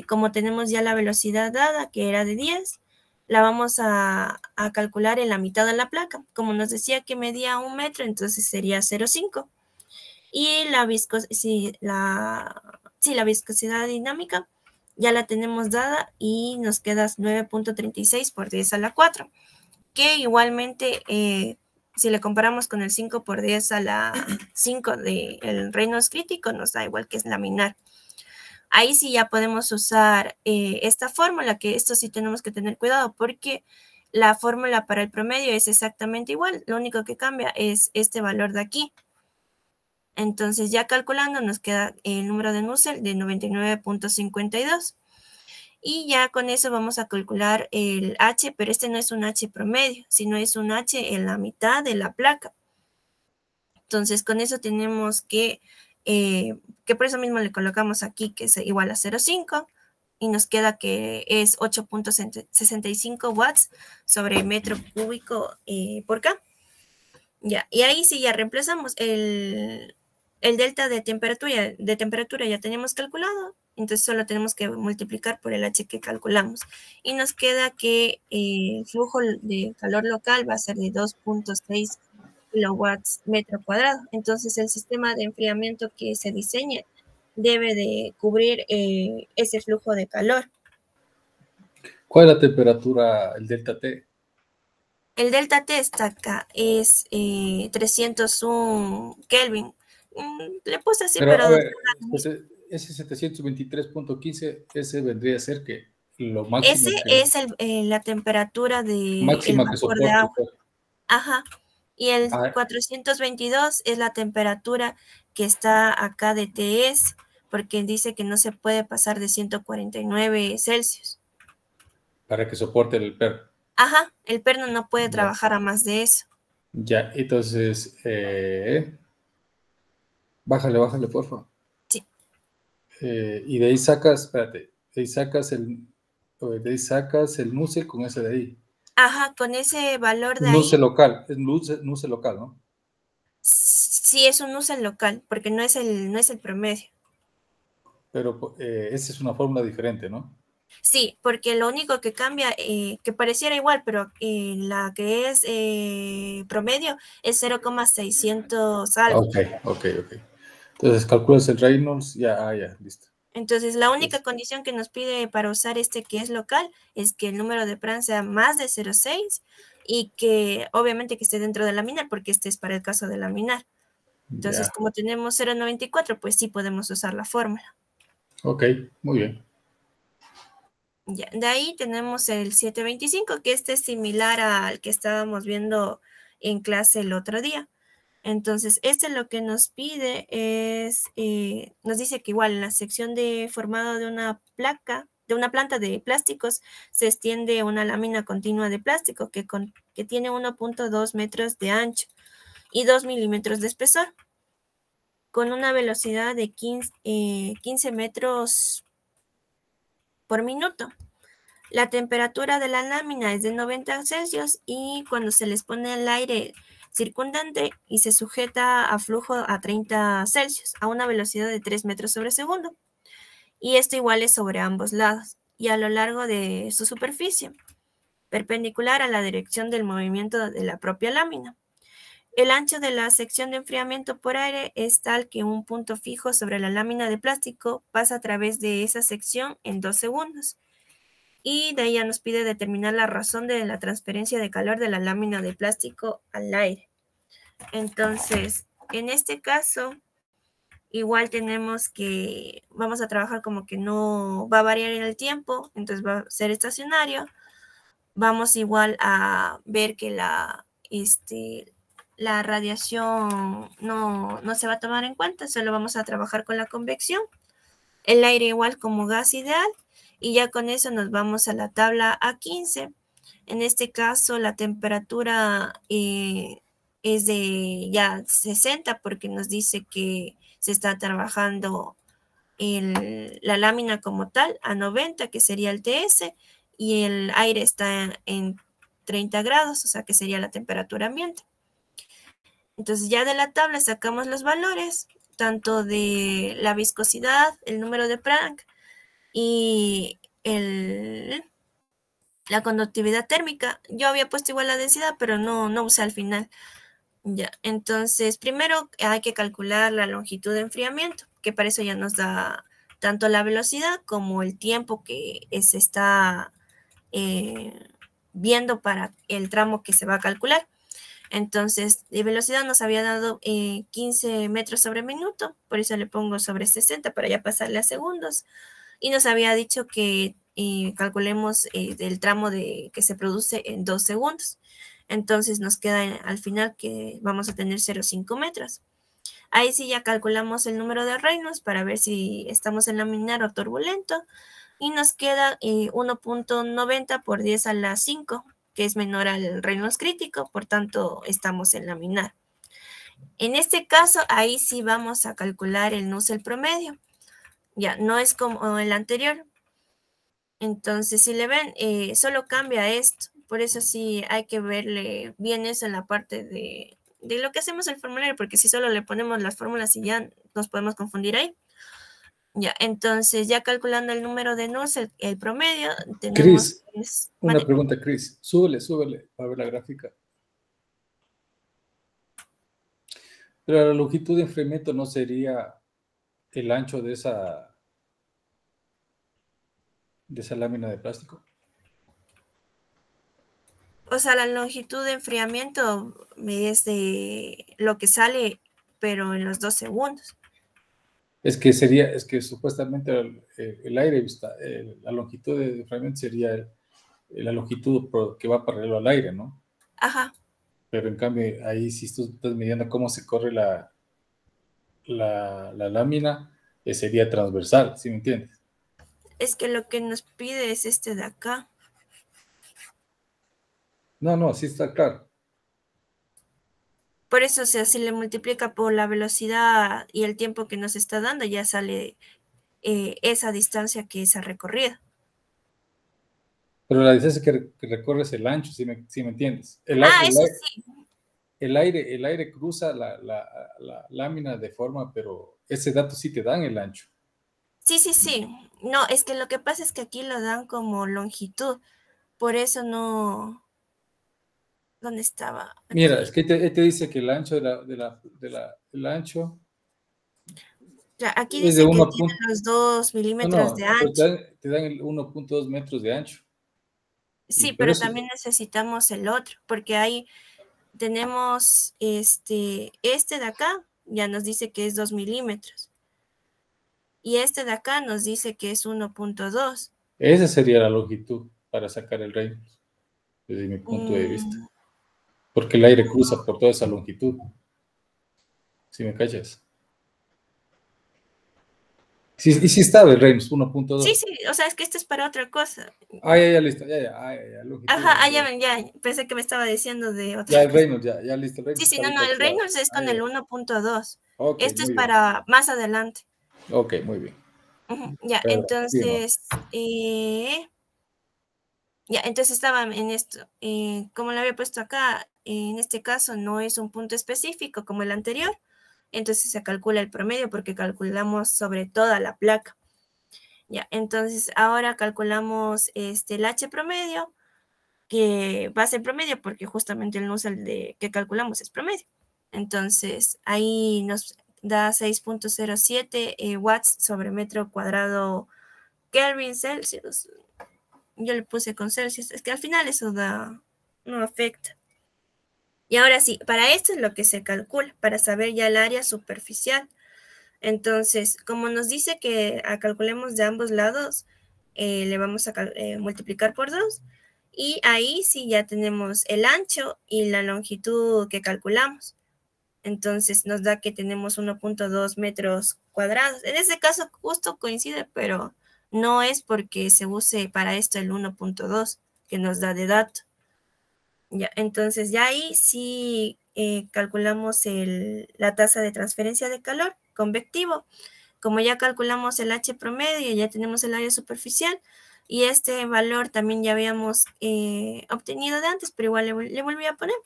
como tenemos ya la velocidad dada, que era de 10, la vamos a calcular en la mitad de la placa. Como nos decía que medía 1 metro, entonces sería 0,5. Y la viscosidad dinámica ya la tenemos dada y nos queda 9.36 por 10 a la 4, que igualmente si le comparamos con el 5 por 10 a la 5 del Reynolds crítico, nos da igual que es laminar. Ahí sí ya podemos usar esta fórmula, que esto sí tenemos que tener cuidado porque la fórmula para el promedio es exactamente igual, lo único que cambia es este valor de aquí. Entonces ya calculando nos queda el número de Nusselt de 99.52 y ya con eso vamos a calcular el H, pero este no es un H promedio, sino es un H en la mitad de la placa. Entonces con eso tenemos que por eso mismo le colocamos aquí que es igual a 0,5 y nos queda que es 8.65 watts sobre metro cúbico por K. Ya, y ahí sí ya reemplazamos el delta de temperatura ya tenemos calculado, entonces solo tenemos que multiplicar por el H que calculamos. Y nos queda que el flujo de calor local va a ser de 2.6 kilowatts metro cuadrado. Entonces el sistema de enfriamiento que se diseñe debe de cubrir ese flujo de calor. ¿Cuál es la temperatura, el delta T? El delta T está acá, es 301 Kelvin. Le puse así, pero... A ver, ese 723.15, ese vendría a ser que lo máximo... Ese es la temperatura de máxima el que vapor soporte. de agua. Ajá. Y el 422 es la temperatura que está acá de TS, porque dice que no se puede pasar de 149 Celsius. Para que soporte el perno. Ajá, el perno no puede trabajar a más de eso. Ya, entonces, bájale, por favor. Sí. Y de ahí sacas, espérate, de ahí sacas el nuce con ese de ahí. Ajá, con ese valor de Nuce ahí. local, es nuce local, ¿no? Sí, es un nuce local, porque no es el promedio. Pero esa es una fórmula diferente, ¿no? Sí, porque lo único que cambia, que pareciera igual, pero la que es promedio es 0,600 algo. Ok. Entonces calculas el Reynolds, ya, listo. Entonces, la única condición que nos pide para usar este que es local es que el número de Pran sea más de 0,6 y que obviamente que esté dentro de laminar, porque este es para el caso de laminar. Entonces, Ya. como tenemos 0,94, pues sí podemos usar la fórmula. Ok, muy bien. Ya, de ahí tenemos el 725, que este es similar al que estábamos viendo en clase el otro día. Entonces, este lo que nos pide es, nos dice que igual en la sección de formado de una placa, de una planta de plásticos, se extiende una lámina continua de plástico que tiene 1,2 metros de ancho y 2 milímetros de espesor, con una velocidad de 15 metros por minuto. La temperatura de la lámina es de 90 Celsius y cuando se les pone el aire circundante y se sujeta a flujo a 30 Celsius a una velocidad de 3 metros sobre segundo. Y esto igual es sobre ambos lados y a lo largo de su superficie, perpendicular a la dirección del movimiento de la propia lámina. El ancho de la sección de enfriamiento por aire es tal que un punto fijo sobre la lámina de plástico pasa a través de esa sección en 2 segundos. Y de ahí ya nos pide determinar la razón de la transferencia de calor de la lámina de plástico al aire. Entonces, en este caso, igual tenemos que, vamos a trabajar como que no va a variar en el tiempo, entonces va a ser estacionario. Vamos igual a ver que la radiación no se va a tomar en cuenta, solo vamos a trabajar con la convección. El aire igual como gas ideal. Y ya con eso nos vamos a la tabla A15. En este caso la temperatura es de ya 60 porque nos dice que se está trabajando la lámina como tal a 90, que sería el TS, y el aire está en 30 grados, o sea que sería la temperatura ambiente. Entonces ya de la tabla sacamos los valores, tanto de la viscosidad, el número de Planck, y la conductividad térmica. Yo había puesto igual la densidad, pero no usé al final. Ya, entonces primero hay que calcular la longitud de enfriamiento, que para eso ya nos da tanto la velocidad como el tiempo que se está viendo para el tramo que se va a calcular. Entonces, de velocidad nos había dado 15 metros sobre minuto, por eso le pongo sobre 60 para ya pasarle a segundos. Y nos había dicho que calculemos el tramo que se produce en 2 segundos. Entonces nos queda al final que vamos a tener 0,5 metros. Ahí sí ya calculamos el número de Reynolds para ver si estamos en laminar o turbulento. Y nos queda 1,90 por 10 a la 5, que es menor al Reynolds crítico, por tanto estamos en laminar. En este caso, ahí sí vamos a calcular el Nusselt promedio. Ya, no es como el anterior. Entonces, si le ven, solo cambia esto. Por eso sí hay que verle bien eso en la parte de lo que hacemos el formulario, porque si solo le ponemos las fórmulas y ya nos podemos confundir ahí. Ya, entonces ya calculando el número de Nusselt, el promedio, tenemos... Cris, una pregunta, Cris. Súbele para ver la gráfica. Pero la longitud de enfriamiento no sería el ancho de esa lámina de plástico. O sea, la longitud de enfriamiento es de lo que sale, pero en los 2 segundos. Es que supuestamente el aire, la longitud de enfriamiento sería la longitud que va paralelo al aire, ¿no? Ajá. Pero en cambio, ahí si tú estás midiendo cómo se corre la lámina, sería transversal, ¿sí me entiendes? Es que lo que nos pide es este de acá. No, sí está claro. Por eso, o sea, si le multiplica por la velocidad y el tiempo que nos está dando, ya sale esa distancia que se ha recorrido. Pero la distancia que recorre es el ancho, si me entiendes. Eso sí. El aire cruza la lámina de forma, pero ese dato sí te dan el ancho. Sí. No, es que lo que pasa es que aquí lo dan como longitud. Por eso no... ¿Dónde estaba? Aquí. Mira, es que te dice que el ancho el ancho... Ya, aquí dice que tiene los 2 milímetros de ancho. Te dan el 1.2 metros de ancho. Sí, pero también necesitamos el otro, porque ahí tenemos este de acá, ya nos dice que es 2 milímetros. Y este de acá nos dice que es 1.2. Esa sería la longitud para sacar el Reynolds, desde mi punto de vista. Porque el aire cruza por toda esa longitud. ¿Sí me cachas? Sí, y sí está el Reynolds, 1.2. Sí, o sea, es que esto es para otra cosa. Ya, listo, ya. Longitud, ajá, ya, pensé que me estaba diciendo de otra cosa. El Reynolds, ya, listo. El Reynolds sí, no, el Reynolds es con el 1.2. Okay, esto es para más adelante. Ok, muy bien. Ya, pero, entonces, entonces estaba en esto. Como lo había puesto acá, en este caso no es un punto específico como el anterior. Entonces se calcula el promedio porque calculamos sobre toda la placa. Ya, entonces ahora calculamos el H promedio, que va a ser promedio porque justamente el Nusselt que calculamos es promedio. Entonces ahí nos da 6.07 watts sobre metro cuadrado Kelvin Celsius. Yo le puse con Celsius, es que al final eso no afecta. Y ahora sí, para esto es lo que se calcula, para saber ya el área superficial. Entonces, como nos dice que calculemos de ambos lados, le vamos a multiplicar por 2. Y ahí sí ya tenemos el ancho y la longitud que calculamos. Entonces nos da que tenemos 1.2 metros cuadrados. En este caso justo coincide, pero no es porque se use para esto el 1.2 que nos da de dato. Ya, entonces ya ahí sí calculamos la tasa de transferencia de calor convectivo. Como ya calculamos el H promedio, ya tenemos el área superficial y este valor también ya habíamos obtenido de antes, pero igual le volví a poner.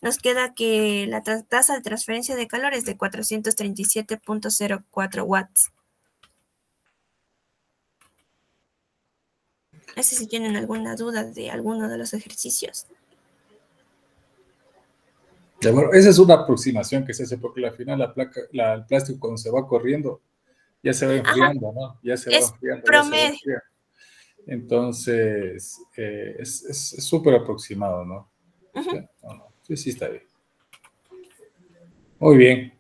Nos queda que la tasa de transferencia de calor es de 437.04 watts. No sé si tienen alguna duda de alguno de los ejercicios. Bueno, esa es una aproximación que se hace porque al final el plástico cuando se va corriendo ya se va enfriando, ¿no? Ya se va enfriando. Promedio. Entonces, es súper aproximado, ¿no? Sí, está bien. Muy bien.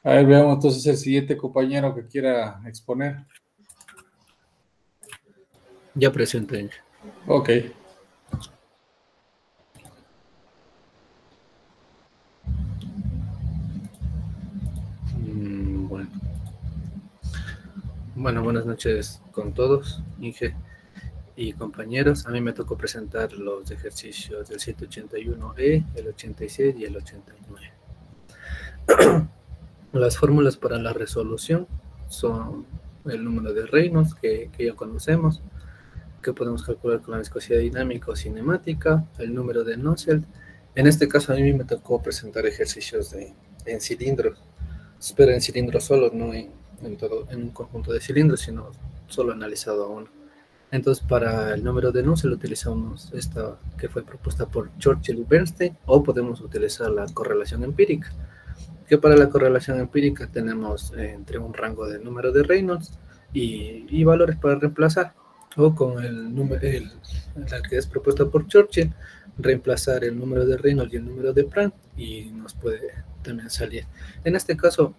A ver, veamos entonces el siguiente compañero que quiera exponer. Ya presente. Ok. Bueno, buenas noches con todos, Inge y compañeros. A mí me tocó presentar los ejercicios del 181E, el 86 y el 89. Las fórmulas para la resolución son el número de Reynolds, que ya conocemos, que podemos calcular con la viscosidad dinámica o cinemática, el número de Nusselt. En este caso a mí me tocó presentar ejercicios en cilindros, pero en cilindros solos, no en un conjunto de cilindros, sino solo analizado a uno. Entonces, para el número de Nusselt utilizamos esta que fue propuesta por Churchill y Bernstein, o podemos utilizar la correlación empírica, que para la correlación empírica tenemos entre un rango de número de Reynolds y valores para reemplazar, o con la que es propuesta por Churchill, reemplazar el número de Reynolds y el número de Prandtl y nos puede también salir. En este caso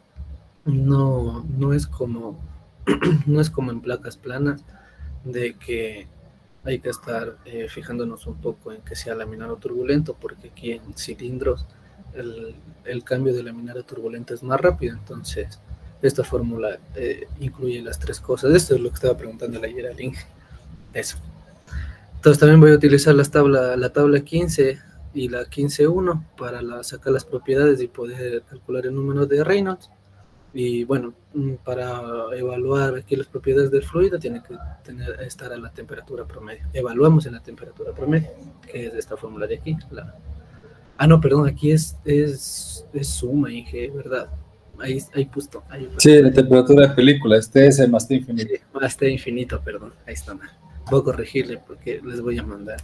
no es como en placas planas, de que hay que estar fijándonos un poco en que sea laminar o turbulento, porque aquí en cilindros el cambio de laminar a turbulento es más rápido. Entonces esta fórmula incluye las tres cosas. Esto es lo que estaba preguntando ayer al Inge. Eso. Entonces también voy a utilizar la tabla 15 y la 15.1 para sacar las propiedades y poder calcular el número de Reynolds. Y bueno, para evaluar aquí las propiedades del fluido tiene que estar a la temperatura promedio. Evaluamos en la temperatura promedio, que es esta fórmula de aquí. No, perdón, aquí es suma, Inge, ¿verdad? Ahí puesto. Sí, la temperatura de película, este es más T infinito. Sí, más T infinito, perdón, ahí está mal. Voy a corregirle porque les voy a mandar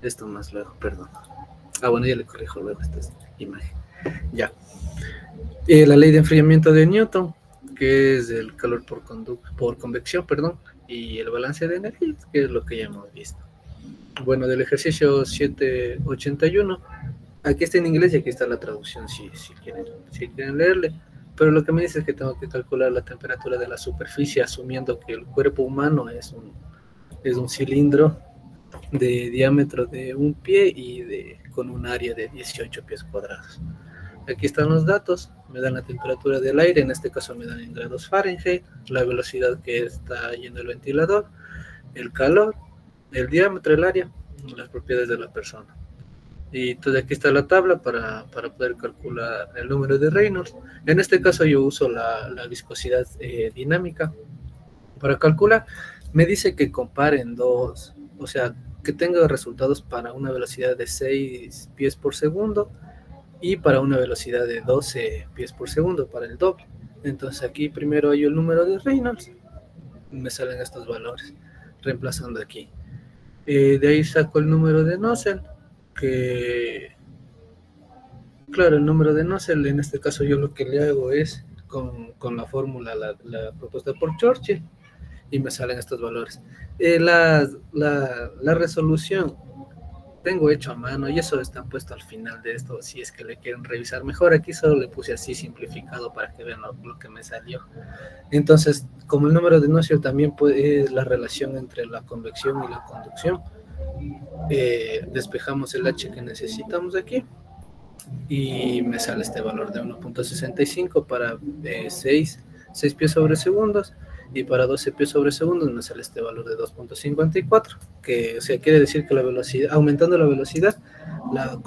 esto más luego, perdón. Bueno, ya le corrijo luego esta imagen. Ya. La ley de enfriamiento de Newton, que es el calor por convección, perdón, y el balance de energía, que es lo que ya hemos visto. Bueno, del ejercicio 781, aquí está en inglés y aquí está la traducción, si quieren leerle, pero lo que me dice es que tengo que calcular la temperatura de la superficie, asumiendo que el cuerpo humano es un cilindro de diámetro de 1 pie y con un área de 18 pies cuadrados. Aquí están los datos, me dan la temperatura del aire, en este caso me dan en grados Fahrenheit, la velocidad que está yendo el ventilador, el calor, el diámetro, el área, las propiedades de la persona. Y entonces aquí está la tabla para poder calcular el número de Reynolds. En este caso yo uso la viscosidad dinámica para calcular. Me dice que comparen dos, o sea, que tenga resultados para una velocidad de 6 pies por segundo y para una velocidad de 12 pies por segundo, para el doble. Entonces aquí primero hay el número de Reynolds, me salen estos valores, reemplazando aquí. De ahí saco el número de Nusselt, que, claro, el número de Nusselt, en este caso yo lo que le hago es, con la fórmula, la propuesta por Churchill, y me salen estos valores. La resolución tengo hecho a mano y eso está puesto al final de esto, si es que le quieren revisar mejor. Aquí solo le puse así simplificado para que vean lo que me salió. Entonces, como el número de Nusselt también es la relación entre la convección y la conducción, despejamos el H que necesitamos aquí y me sale este valor de 1.65 para 6 pies sobre segundos, y para 12 pies sobre segundos me sale este valor de 2.54, que, o sea, quiere decir que la velocidad, aumentando la velocidad, la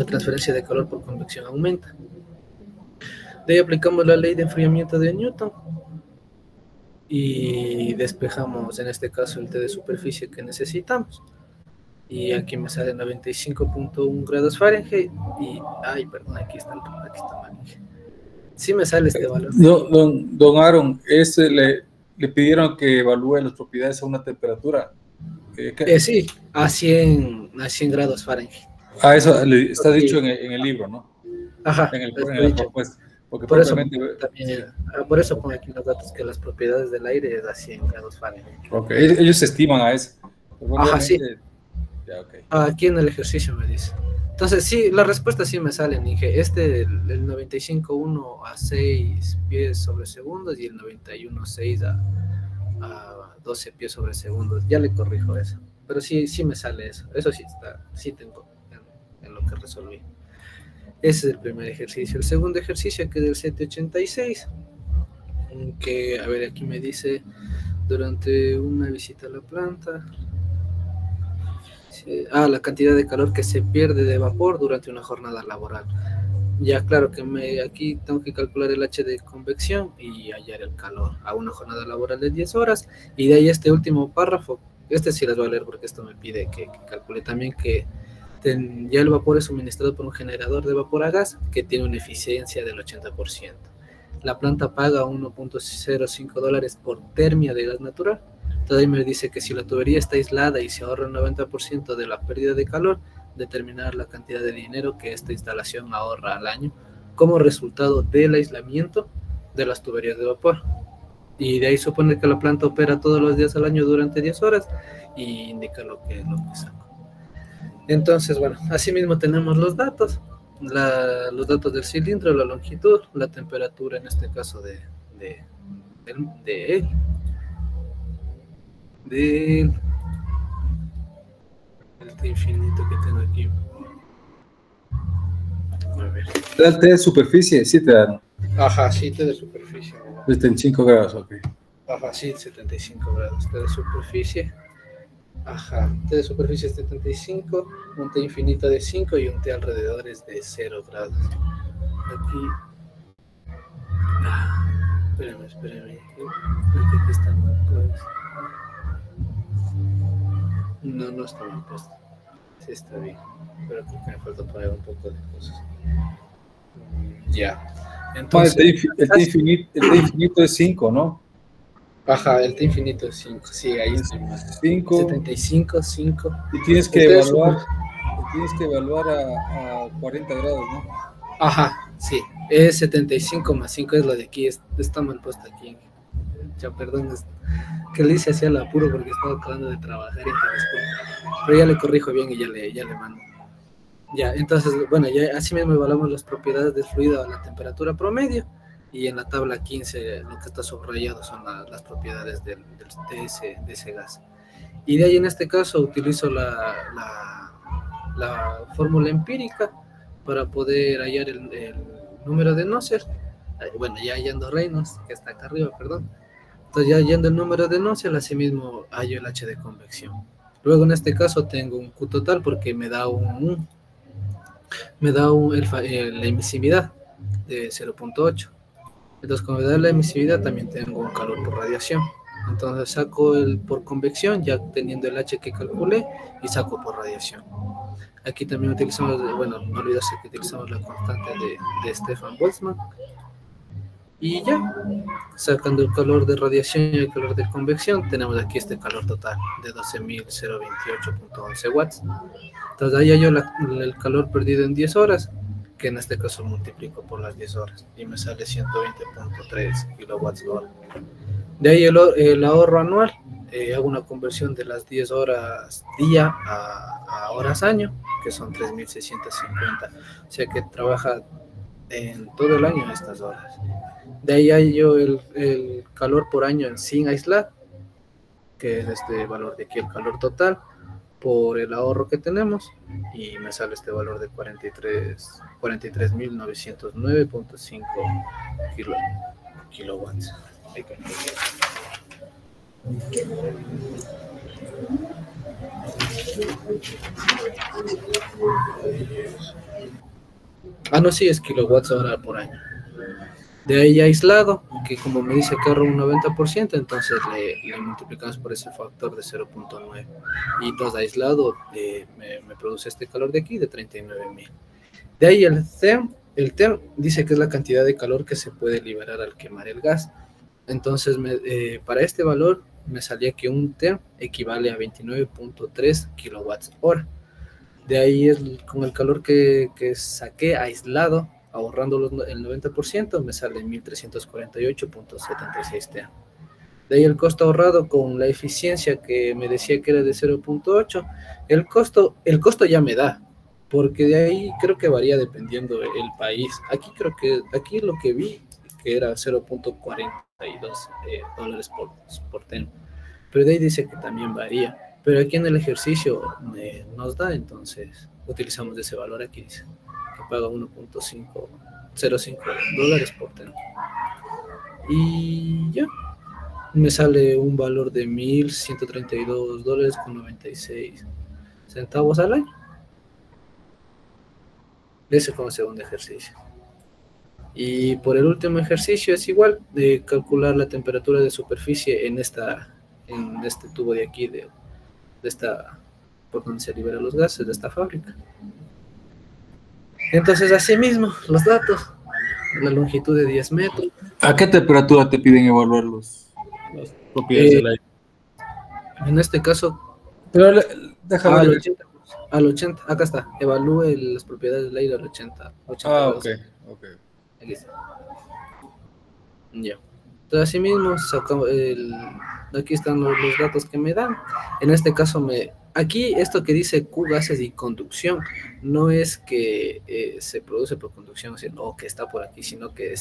transferencia de calor por convección aumenta. De ahí aplicamos la ley de enfriamiento de Newton y despejamos en este caso el T de superficie que necesitamos. Y aquí me sale 95.1 grados Fahrenheit y, perdón, aquí está mal. Sí me sale este valor. Don Aaron, le pidieron que evalúe las propiedades a una temperatura. Sí, a 100 grados Fahrenheit. Eso está dicho en el libro, ¿no? Ajá. En la propuesta. Porque por eso pongo aquí los datos que las propiedades del aire es a 100 grados Fahrenheit. Ok, ellos se estiman a eso. Ajá, sí. Ya, okay. Aquí en el ejercicio me dice. Entonces, sí, la respuesta sí me sale, dije, el 95.1 a 6 pies sobre segundos y el 91.6 a 12 pies sobre segundos. Ya le corrijo eso. Pero sí me sale eso. Eso sí está, sí tengo en lo que resolví. Ese es el primer ejercicio. El segundo ejercicio, que es del 786, que, a ver, aquí me dice, durante una visita a la planta, la cantidad de calor que se pierde de vapor durante una jornada laboral. Ya, claro que aquí tengo que calcular el H de convección y hallar el calor a una jornada laboral de 10 horas. Y de ahí este último párrafo, este sí les voy a leer porque esto me pide que calcule también que ya el vapor es suministrado por un generador de vapor a gas que tiene una eficiencia del 80%. La planta paga $1.05 por termia de gas natural. Entonces me dice que si la tubería está aislada y se ahorra el 90% de la pérdida de calor, determinar la cantidad de dinero que esta instalación ahorra al año como resultado del aislamiento de las tuberías de vapor. Y de ahí supone que la planta opera todos los días al año durante 10 horas y indica lo que saco. Entonces, bueno, así mismo tenemos los datos, los datos del cilindro, la longitud, la temperatura en este caso del infinito que tengo aquí. A ver. ¿El T de superficie? Sí te dan. Ajá, sí, T de superficie. 75 grados, ok. Ajá, sí, 75 grados. T de superficie. Ajá, T de superficie es 75, un T infinito de 5 y un T alrededor es de 0 grados. Aquí. Espérame. Creo que aquí está mal, pues. No está bien puesto. Sí está bien. Pero creo que me falta poner un poco de cosas. Ya. Entonces, el T infinito es 5, ¿no? Ajá, el T infinito es 5. Sí, ahí está mal. 5. 75, 5. Y tienes que evaluar a 40 grados, ¿no? Ajá, sí. Es 75 más 5 es lo de aquí. Está mal puesto aquí. Ya, perdón. Que le hice hacia el apuro porque estaba acabando de trabajar y pero ya le corrijo bien y ya le mando. Ya, entonces, bueno, ya así mismo evaluamos las propiedades del fluido a la temperatura promedio y en la tabla 15 lo que está subrayado son las propiedades de ese gas. Y de ahí en este caso utilizo la fórmula empírica para poder hallar el número de Nusselt. Bueno, ya hallando Reynolds, que está acá arriba, perdón. Entonces ya hallando el número de Nusselt, así mismo hallo el H de convección. Luego en este caso tengo un Q total porque me da la emisividad de 0.8. Entonces, como me da la emisividad, también tengo un calor por radiación. Entonces saco el por convección, ya teniendo el H que calculé, y saco por radiación. Aquí también utilizamos, bueno, no olvidarse que utilizamos la constante de Stefan Boltzmann. Y ya, sacando el calor de radiación y el calor de convección, tenemos aquí este calor total de 12.028.11 watts. Entonces ahí hallo el calor perdido en 10 horas, que en este caso multiplico por las 10 horas, y me sale 120.3 kilowatts hora. De ahí el ahorro anual, hago una conversión de las 10 horas día a horas año, que son 3.650. O sea que trabaja en todo el año estas horas. De ahí hallo el calor por año sin aislar, que es este valor de aquí, el calor total, por el ahorro que tenemos, y me sale este valor de 43.909.5 kilowatts. No, sí, es kilowatts hora por año. De ahí aislado, que como me dice que ahorro un 90%, entonces le multiplicamos por ese factor de 0.9. Y todo aislado me produce este calor de aquí de 39.000. De ahí el TEM dice que es la cantidad de calor que se puede liberar al quemar el gas. Entonces, para este valor me salía que un TEM equivale a 29.3 kilowatts hora. De ahí con el calor que saqué aislado, ahorrando el 90%, me sale 1.348.76 TEM. De ahí el costo ahorrado con la eficiencia que me decía que era de 0.8. El costo ya me da, porque de ahí creo que varía dependiendo el país. Aquí lo que vi que era 0.42 dólares por TEM. Pero de ahí dice que también varía. Pero aquí en el ejercicio nos da, entonces utilizamos ese valor aquí, dice que paga 1.05 dólares por TEM. Y ya, me sale un valor de 1.132 dólares con 96 centavos al año. Ese como segundo ejercicio. Y por el último ejercicio es igual, de calcular la temperatura de superficie en este tubo de aquí, de esta, por donde se liberan los gases de esta fábrica. Entonces, así mismo, los datos, la longitud de 10 metros. ¿A qué temperatura te piden evaluar las propiedades del aire? En este caso, pero déjame ver. Al 80, acá está, evalúe las propiedades del aire al 80 grados. Ok. Aquí está. Ya. Entonces, así mismo, sacamos aquí están los datos que me dan. En este caso, aquí esto que dice Q gases y conducción, no es que se produce por conducción, o que está por aquí, sino que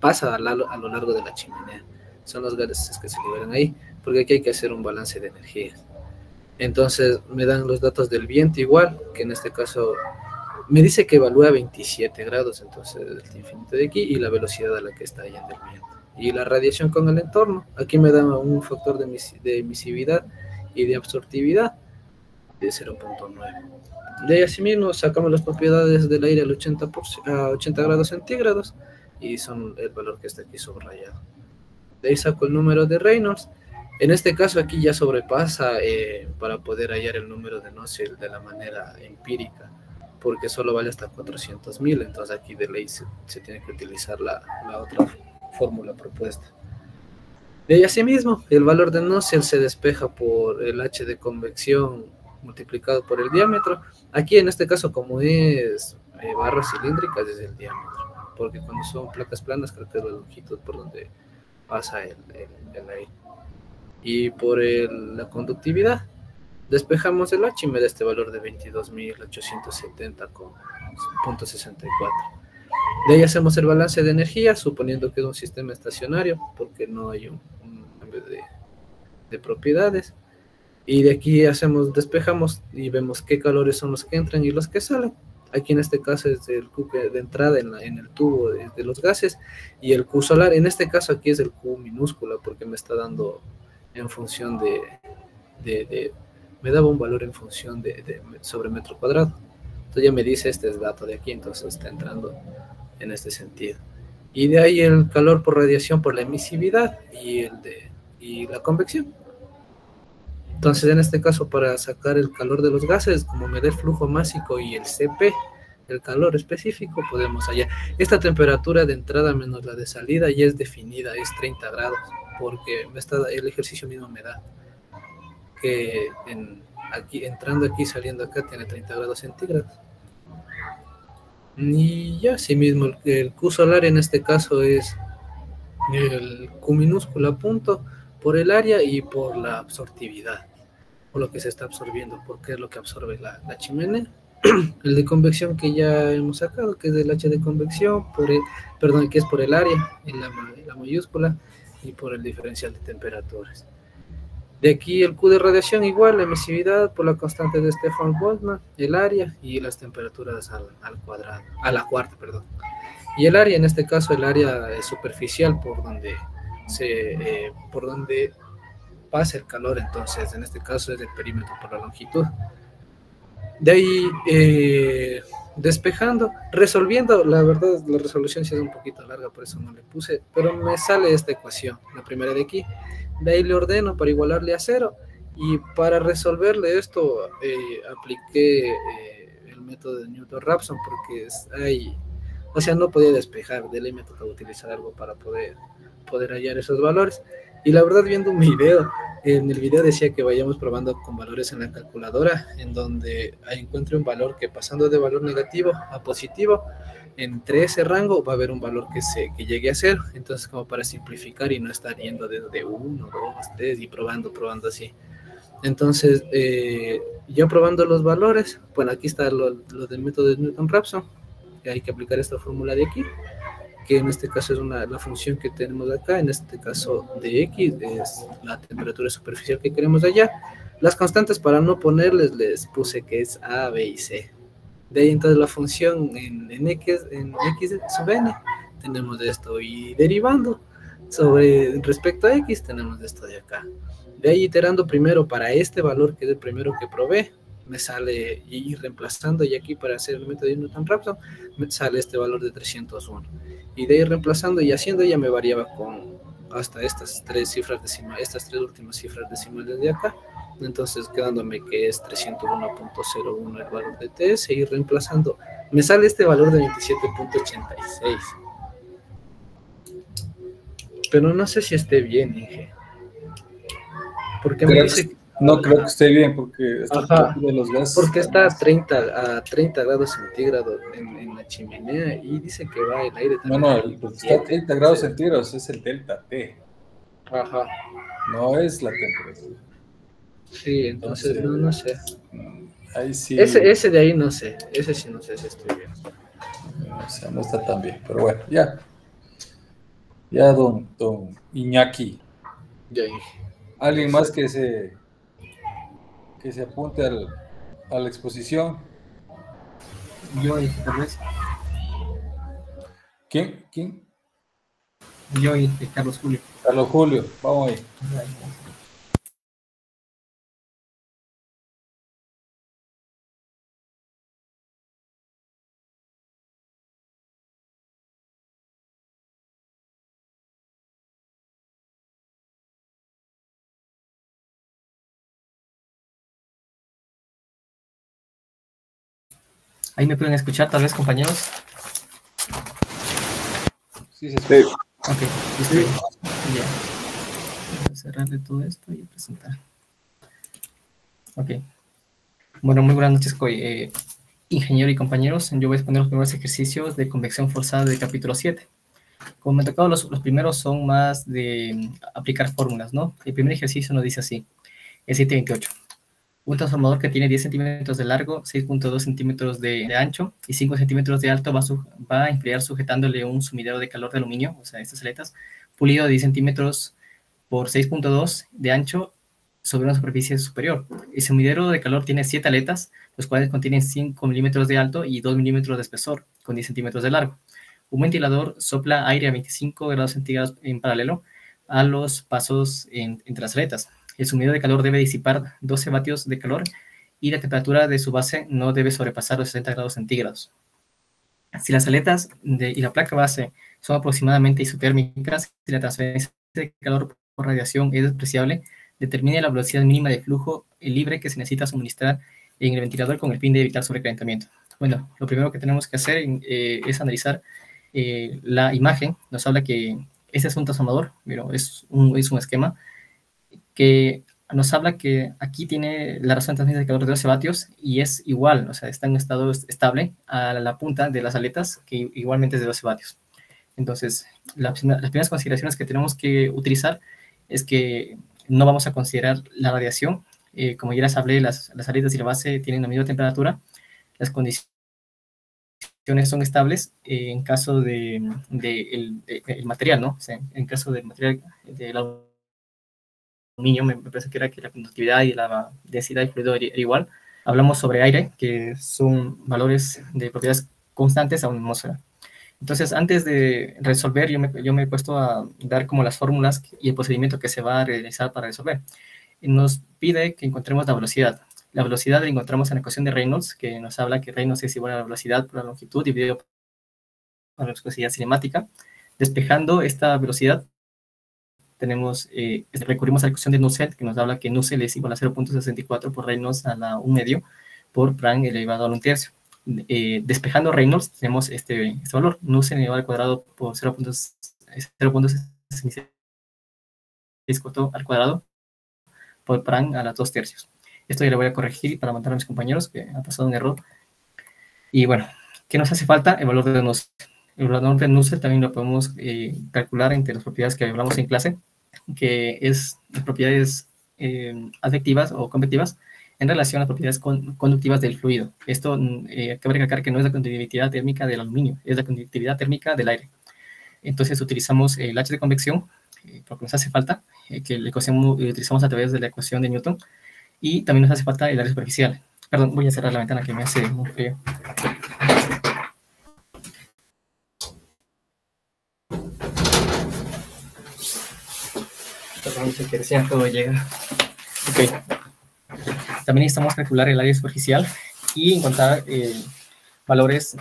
pasa a lo largo de la chimenea. Son los gases que se liberan ahí, porque aquí hay que hacer un balance de energías. Entonces me dan los datos del viento igual, que en este caso me dice que evalúa 27 grados, entonces el infinito de aquí, y la velocidad a la que está yendo el viento. Y la radiación con el entorno, aquí me da un factor de emisividad y de absortividad de 0.9. De ahí asimismo sacamos las propiedades del aire a 80 grados centígrados, y son el valor que está aquí subrayado. De ahí saco el número de Reynolds. En este caso aquí ya sobrepasa para poder hallar el número de Nusselt de la manera empírica, porque solo vale hasta 400.000, entonces aquí de ley se tiene que utilizar la otra fórmula propuesta. De ahí asimismo, el valor de Nusselt se despeja por el H de convección multiplicado por el diámetro. Aquí en este caso, como es barras cilíndricas, es el diámetro, porque cuando son placas planas creo que es la longitud por donde pasa el aire. Y por la conductividad, despejamos el H y me da este valor de 22.870,64. De ahí hacemos el balance de energía, suponiendo que es un sistema estacionario, porque no hay un cambio de propiedades. Y de aquí despejamos y vemos qué calores son los que entran y los que salen. Aquí en este caso es el Q de entrada en el tubo de los gases, y el Q solar, en este caso aquí es el Q minúscula, porque me está dando en función me daba un valor en función sobre metro cuadrado. Entonces ya me dice, este es dato de aquí, entonces está entrando en este sentido. Y de ahí el calor por radiación por la emisividad y la convección. Entonces en este caso, para sacar el calor de los gases, como me da el flujo másico y el CP, el calor específico, podemos hallar. Esta temperatura de entrada menos la de salida ya es definida, es 30 grados, porque el ejercicio mismo me da que entrando aquí, saliendo acá, tiene 30 grados centígrados. Y ya, así mismo, el Q solar en este caso es el Q minúscula punto por el área y por la absortividad, por lo que se está absorbiendo, porque es lo que absorbe la chimenea. El de convección que ya hemos sacado, que es el H de convección, que es por el área, en la mayúscula, y por el diferencial de temperaturas. De aquí el Q de radiación igual, la emisividad por la constante de Stefan Boltzmann, el área y las temperaturas a la cuarta, perdón. Y el área, en este caso, el área superficial por donde pasa el calor, entonces en este caso es el perímetro por la longitud. De ahí despejando, resolviendo, la verdad la resolución sí es un poquito larga, por eso no le puse, pero me sale esta ecuación, la primera de aquí. De ahí le ordeno para igualarle a 0, y para resolverle esto apliqué el método de Newton-Raphson, porque o sea, no podía despejar, de ley me tocaba utilizar algo para poder hallar esos valores. Y la verdad, viendo un video, en el video decía que vayamos probando con valores en la calculadora, en donde encuentre un valor que, pasando de valor negativo a positivo, entre ese rango va a haber un valor que llegue a 0. Entonces, como para simplificar y no estar yendo desde 1, 2, 3 y probando así. Entonces, yo probando los valores, bueno, aquí está lo del método de Newton-Raphson, que hay que aplicar esta fórmula de aquí, que en este caso es la función que tenemos acá, en este caso de X, es la temperatura superficial que queremos allá. Las constantes, para no ponerles, les puse que es A, B y C. De ahí entonces la función en X sub n, tenemos esto, y derivando respecto a X, tenemos esto de acá. De ahí iterando primero para este valor, que es el primero que probé, me sale, y reemplazando, y aquí para hacer el método de Newton-Raphson, me sale este valor de 301. Y de ahí reemplazando y haciendo, ya me variaba hasta estas tres últimas cifras decimales de acá. Entonces quedándome que es 301.01 el valor de TS, y reemplazando me sale este valor de 27.86. Pero no sé si esté bien, Inge. Porque me dice... No creo que esté bien, porque está de los gases. Porque está a 30 grados centígrados en la chimenea, y dice que va el aire también. No, está a 30 grados centígrados, es el delta T. Ajá. No es la temperatura. Sí, entonces no sé. Ahí sí. Ese de ahí no sé. Ese sí no sé si estoy bien. O sea, no está tan bien, pero bueno, ya. Ya, don Iñaki. Ya. ¿Alguien más que se apunte a la exposición? Yo, tal vez. ¿Quién? Yo, Carlos Julio. Carlos Julio, vamos ahí. Ya. ¿Ahí me pueden escuchar tal vez, compañeros? Sí, se escucha. Ok, listo. Ya. Voy a cerrarle todo esto y presentar. Ok. Bueno, muy buenas noches, ingeniero y compañeros. Yo voy a exponer los primeros ejercicios de convección forzada del capítulo 7. Como me tocado, los primeros son más de aplicar fórmulas, ¿no? El primer ejercicio nos dice así, el 728. Un transformador que tiene 10 centímetros de largo, 6.2 centímetros de ancho y 5 centímetros de alto va a enfriar sujetándole un sumidero de calor de aluminio, o sea, estas aletas, pulido de 10 centímetros por 6.2 de ancho sobre una superficie superior. El sumidero de calor tiene 7 aletas, los cuales contienen 5 milímetros de alto y 2 milímetros de espesor, con 10 centímetros de largo. Un ventilador sopla aire a 25 grados centígrados en paralelo a los pasos entre las aletas. El sumidero de calor debe disipar 12 vatios de calor y la temperatura de su base no debe sobrepasar los 60 grados centígrados. Si las aletas y la placa base son aproximadamente isotérmicas, si la transferencia de calor por radiación es despreciable, determine la velocidad mínima de flujo libre que se necesita suministrar en el ventilador con el fin de evitar sobrecalentamiento. Bueno, lo primero que tenemos que hacer es analizar la imagen. Nos habla que este es un transformador, pero es un esquema que nos habla que aquí tiene la razón de transferencia de calor de 12 vatios y es igual, o sea, está en un estado estable a la punta de las aletas, que igualmente es de 12 vatios. Entonces, las primeras consideraciones que tenemos que utilizar es que no vamos a considerar la radiación. Como ya les hablé, las aletas y la base tienen la misma temperatura. Las condiciones son estables en caso del material, ¿no? O sea, en caso del material del aluminio, me parece que era que la conductividad y la densidad de fluido era igual. Hablamos sobre aire, que son valores de propiedades constantes a una atmósfera. Entonces, antes de resolver, yo me he puesto a dar como las fórmulas y el procedimiento que se va a realizar para resolver. Nos pide que encontremos la velocidad. La velocidad la encontramos en la ecuación de Reynolds, que nos habla que Reynolds es igual a la velocidad por la longitud dividido por la viscosidad cinemática. Despejando esta velocidad, recurrimos a la ecuación de Nusselt, que nos habla que Nusselt es igual a 0.64 por Reynolds a la 1 medio por Planck elevado a 1 tercio. Despejando Reynolds, tenemos este valor, Nusselt elevado al cuadrado por 0.64 al cuadrado por Planck a las 2 tercios. Esto ya lo voy a corregir para mandar a mis compañeros que ha pasado un error. Y bueno, ¿qué nos hace falta? El valor de Nusselt. El valor de Nusselt también lo podemos calcular entre las propiedades que hablamos en clase, que es las propiedades advectivas o convectivas en relación a las propiedades conductivas del fluido. Esto cabe recalcar que no es la conductividad térmica del aluminio, es la conductividad térmica del aire. Entonces utilizamos el H de convección, porque nos hace falta, que la ecuación utilizamos a través de la ecuación de Newton, y también nos hace falta el área superficial. Perdón, voy a cerrar la ventana que me hace muy frío. Perdón, se que decía todo llega. Ok. También necesitamos calcular el área superficial y encontrar valores,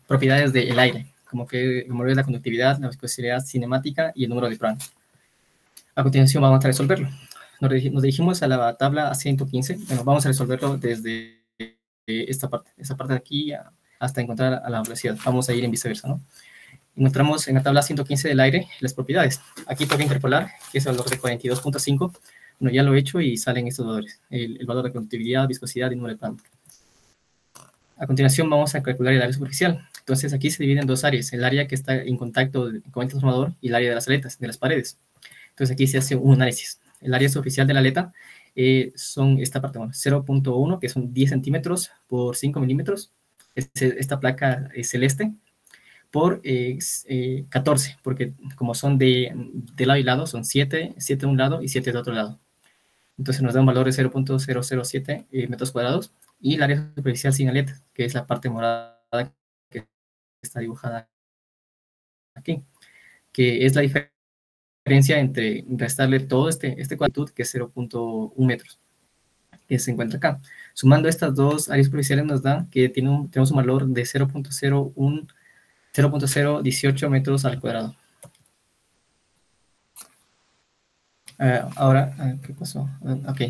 propiedades del aire, como es la conductividad, la viscosidad cinemática y el número de Planck. A continuación vamos a resolverlo. Nos dirigimos a la tabla 115. Bueno, vamos a resolverlo desde esta parte de aquí hasta encontrar a la velocidad. Vamos a ir en viceversa, ¿no? Encontramos en la tabla 115 del aire las propiedades. Aquí toca interpolar, que es el valor de 42.5. Bueno, ya lo he hecho y salen estos valores. El valor de conductividad, viscosidad y número de Planck. A continuación vamos a calcular el área superficial. Entonces aquí se divide en dos áreas. El área que está en contacto con el transformador y el área de las aletas, de las paredes. Entonces aquí se hace un análisis. El área superficial de la aleta son esta parte, bueno, 0.1, que son 10 centímetros por 5 milímetros. Esta placa celeste por 14, porque como son de lado y lado, son 7 de un lado y 7 de otro lado. Entonces nos da un valor de 0.007 metros cuadrados. Y el área superficial sin aleta, que es la parte morada que está dibujada aquí, que es la diferencia entre restarle todo este cuadrado, que es 0.1 metros, que se encuentra acá. Sumando estas dos áreas superficiales nos da que tenemos un valor de 0.018 metros al cuadrado. Ahora, ¿qué pasó? Ok.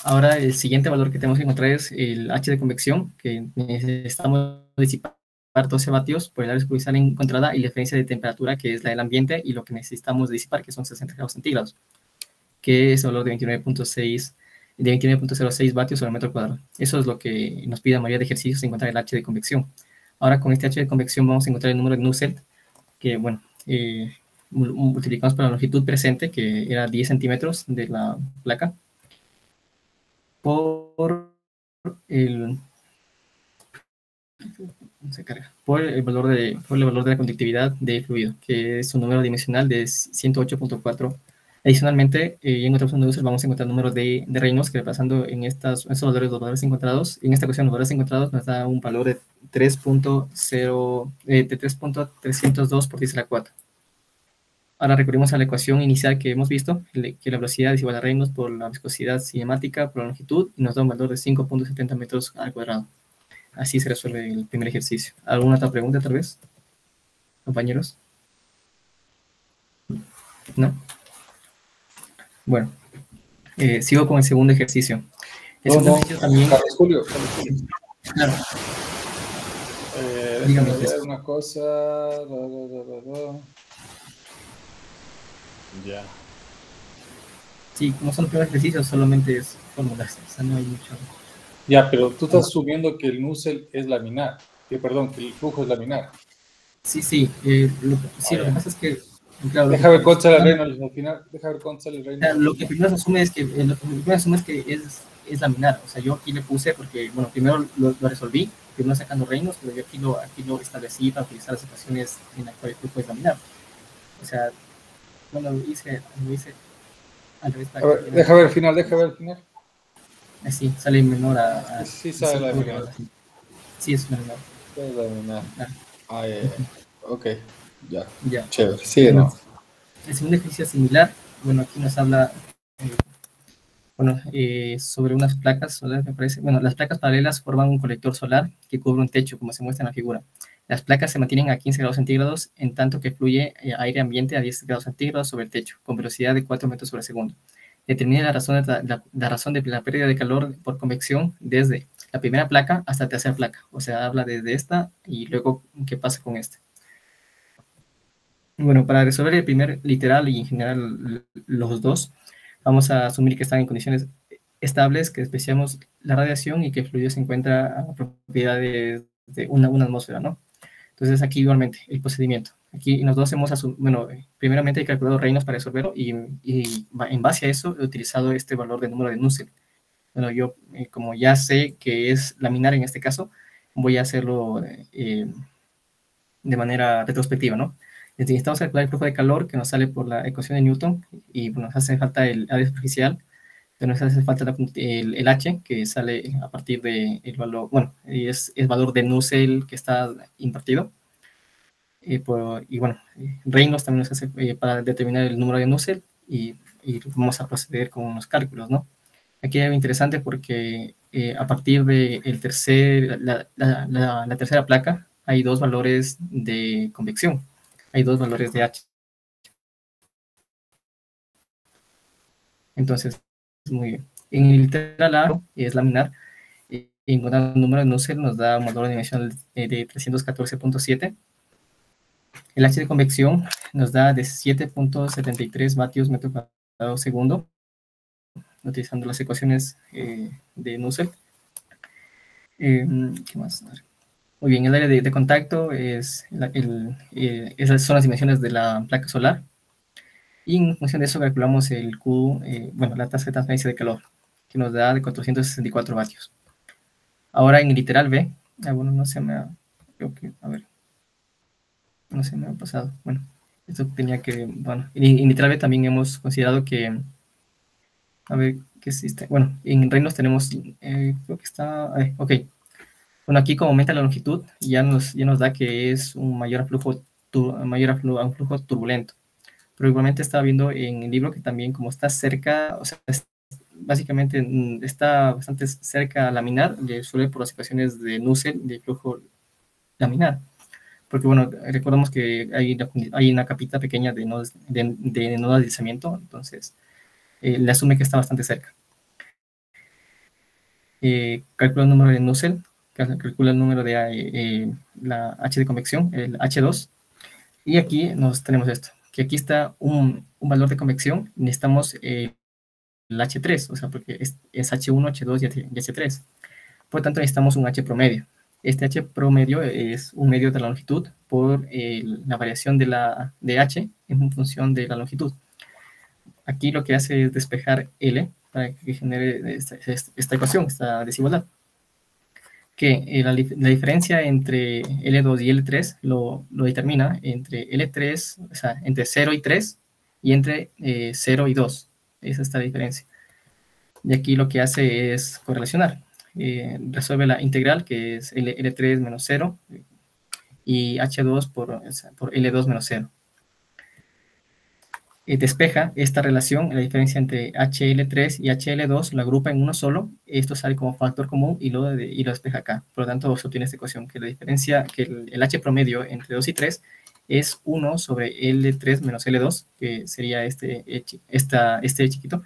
Ahora el siguiente valor que tenemos que encontrar es el H de convección, que necesitamos disipar 12 vatios por el área superficial encontrada y la diferencia de temperatura, que es la del ambiente, y lo que necesitamos disipar, que son 60 grados centígrados, que es el valor de 29.06 vatios sobre metro cuadrado. Eso es lo que nos pide la mayoría de ejercicios, encontrar el H de convección. Ahora con este H de convección vamos a encontrar el número de Nusselt, que bueno, multiplicamos por la longitud presente, que era 10 centímetros de la placa, por el valor de la conductividad del fluido, que es un número dimensional de 108.4. Adicionalmente, en otra opción de uso vamos a encontrar números de Reynolds, que pasando en estos valores, los valores encontrados, en esta ocasión los valores encontrados nos da un valor de 3.302 por 10 a la 4. Ahora recurrimos a la ecuación inicial que hemos visto, que la velocidad es igual a Reynolds por la viscosidad cinemática por la longitud, y nos da un valor de 5.70 metros al cuadrado. Así se resuelve el primer ejercicio. ¿Alguna otra pregunta, tal vez, compañeros? ¿No? Bueno, sigo con el segundo ejercicio. El segundo ejercicio también... Carlos Julio. Claro. Déjame ver una cosa. Ya. Sí, como son los primeros ejercicios, solamente es fórmulas. O sea, no hay mucho... Ya, pero tú estás asumiendo que el Nusselt es laminar. Que el flujo es laminar. Sí. Lo que pasa es que... Claro, deja ver cuánto sale el Reynolds al final. Deja ver cuánto sale el Reynolds. Lo que primero se asume es que, es laminar. O sea, yo aquí le puse porque, bueno, primero lo resolví, primero sacando Reynolds, pero yo aquí lo establecí para utilizar las ecuaciones en las cuales tú puedes laminar. O sea, bueno, lo hice al revés. A ver, deja ver el final. Así, sale menor a sí, sale laminar. Sí, es menor. Es laminar. Ok, ya. Chévere. Sí, ¿no? El segundo ejercicio similar, bueno, aquí nos habla sobre unas placas solares, me parece. Bueno, las placas paralelas forman un colector solar que cubre un techo, como se muestra en la figura. Las placas se mantienen a 15 grados centígrados, en tanto que fluye aire ambiente a 10 grados centígrados sobre el techo, con velocidad de 4 metros sobre segundo. Determina la razón de la pérdida de calor por convección desde la primera placa hasta la tercera placa. O sea, habla desde esta y luego qué pasa con esta. Bueno, para resolver el primer literal y en general los dos, vamos a asumir que están en condiciones estables, que despreciamos la radiación y que el fluido se encuentra a propiedades de una atmósfera, ¿no? Entonces aquí igualmente el procedimiento. Aquí nosotros hemos asumido, primeramente he calculado Reynolds para resolverlo y en base a eso he utilizado este valor de número de Nusselt. Bueno, yo como ya sé que es laminar en este caso, voy a hacerlo de manera retrospectiva, ¿no? Necesitamos calcular el flujo de calor que nos sale por la ecuación de Newton y bueno, nos hace falta el área superficial, pero nos hace falta el H que sale a partir del valor, bueno, es el valor de Nusselt que está impartido. Y bueno, Reynolds también nos hace para determinar el número de Nusselt y vamos a proceder con los cálculos, ¿no? Aquí hay algo interesante porque a partir de la tercera placa hay dos valores de convección. Hay dos valores de H. Entonces, muy bien. En el literal A es laminar. Encontrar el número de Nusselt nos da un valor de dimensión de 314.7. El H de convección nos da de 7.73 vatios metro cuadrado segundo, utilizando las ecuaciones de Nusselt. ¿Qué más? Muy bien, el área de contacto esas son las dimensiones de la placa solar. Y en función de eso calculamos el Q, bueno, la tasa de transferencia de calor, que nos da de 464 vatios. Ahora en el literal B, bueno, no se me ha, creo que, a ver, no se me ha pasado. Bueno, esto tenía que, bueno, en literal B también hemos considerado que, a ver, ¿qué existe? Bueno, en Reynolds tenemos, creo que está, ok. Bueno, aquí como aumenta la longitud, ya nos da que es un mayor flujo turbulento. Pero igualmente estaba viendo en el libro que también como está cerca, o sea, básicamente está bastante cerca a laminar, le suele por las ecuaciones de Nusselt de flujo laminar. Porque bueno, recordamos que hay una capita pequeña de no deslizamiento, entonces le asume que está bastante cerca. Calcula el número de Nusselt, calcula el número de la H de convección, el H2, y aquí tenemos esto, que aquí está un valor de convección, necesitamos el H3, o sea, porque es H1, H2 y H3. Por lo tanto, necesitamos un H promedio. Este H promedio es un medio de la longitud por la variación de H en función de la longitud. Aquí lo que hace es despejar L para que genere esta ecuación, esta desigualdad. Que la diferencia entre L2 y L3 lo determina entre L3, o sea, entre 0 y 3 y entre 0 y 2. Esa es la diferencia. Y aquí lo que hace es correlacionar. Resuelve la integral, que es L3 menos 0 y H2 por L2 menos 0. Despeja esta relación, la diferencia entre HL3 y HL2, lo agrupa en uno solo, esto sale como factor común y lo despeja acá. Por lo tanto, se obtiene esta ecuación, que la diferencia, que el H promedio entre 2 y 3 es 1 sobre L3 menos L2, que sería este chiquito,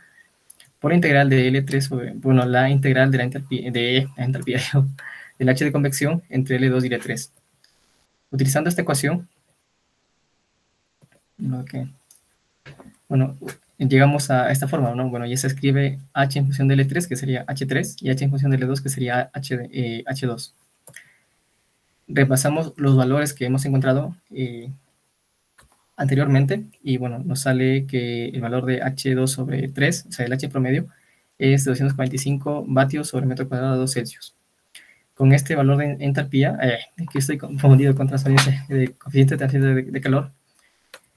por integral de L3 sobre, bueno, la integral de la entropía del H de convección entre L2 y L3. Utilizando esta ecuación, bueno, llegamos a esta forma, ¿no? Bueno, ya se escribe H en función de L3, que sería H3, y H en función de L2, que sería H2. Repasamos los valores que hemos encontrado anteriormente, y bueno, nos sale que el valor de H2 sobre 3, o sea, el H promedio, es 245 vatios sobre metro cuadrado a 2 Celsius. Con este valor de entalpía, aquí estoy confundido con transferencia de coeficiente de transferencia de calor,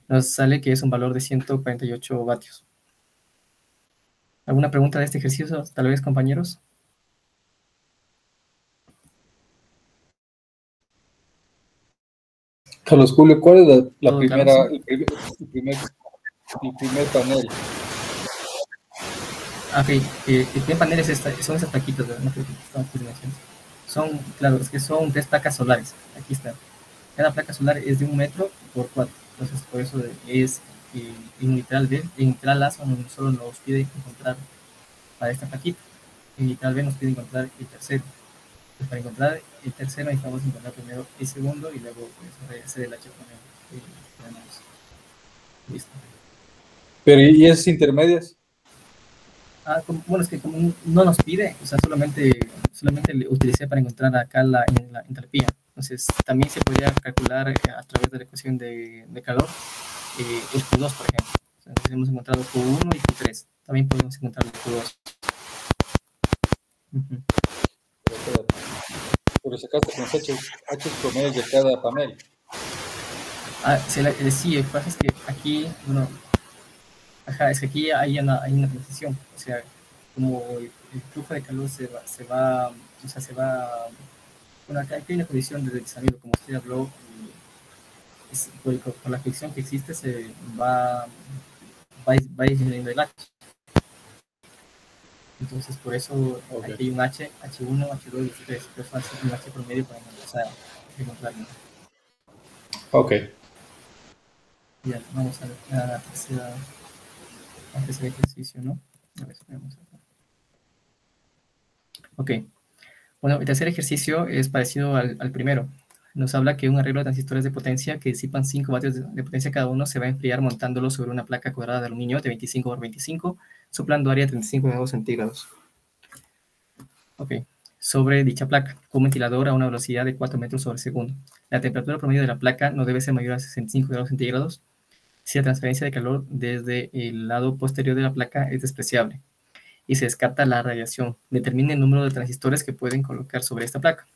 nos sale que es un valor de 148 vatios. ¿Alguna pregunta de este ejercicio, tal vez, compañeros? Carlos Julio, ¿cuál es la primera, claro, sí. el primer panel? Ok, el primer panel es son esas plaquitas, ¿verdad? Son, claro, es que son 3 placas solares. Aquí está. Cada placa solar es de 1 metro por 4. Entonces, por eso es en literal B, en literal A solo nos pide encontrar para esta plaquita. En literal B nos pide encontrar el tercero. Entonces, para encontrar el tercero necesitamos encontrar primero el segundo y luego pues, hacer el H con el. Listo. Pero ¿y esas intermedias? Bueno, es que como no nos pide, o sea, solamente le utilicé para encontrar acá la entalpía. Entonces, también se podría calcular a través de la ecuación de calor el Q2, por ejemplo. Entonces, hemos encontrado Q1 y Q3. También podemos encontrar el Q2. Pero sacaste con H promedios de cada panel. Sí, lo que pasa es que aquí, bueno, es que aquí hay una transición. O sea, como el flujo de calor se va, bueno, acá hay una condición de deslizamiento, como usted habló, por la fricción que existe se va disminuyendo el H. Entonces, por eso aquí hay un H, H1, H2 y H3. Por eso hace un H promedio para empezar a encontrarlo. Ok. Ya, vamos a ver la tercera ejercicio, ¿no? A ver, vamos a ver. Ok. Bueno, el tercer ejercicio es parecido al primero. Nos habla que un arreglo de transistores de potencia que disipan 5 vatios de potencia cada uno se va a enfriar montándolo sobre una placa cuadrada de aluminio de 25 por 25, soplando área 35 grados centígrados. Ok. Sobre dicha placa, con un ventilador a una velocidad de 4 metros sobre segundo. La temperatura promedio de la placa no debe ser mayor a 65 grados centígrados si la transferencia de calor desde el lado posterior de la placa es despreciable y se descarta la radiación. Determine el número de transistores que pueden colocar sobre esta placa.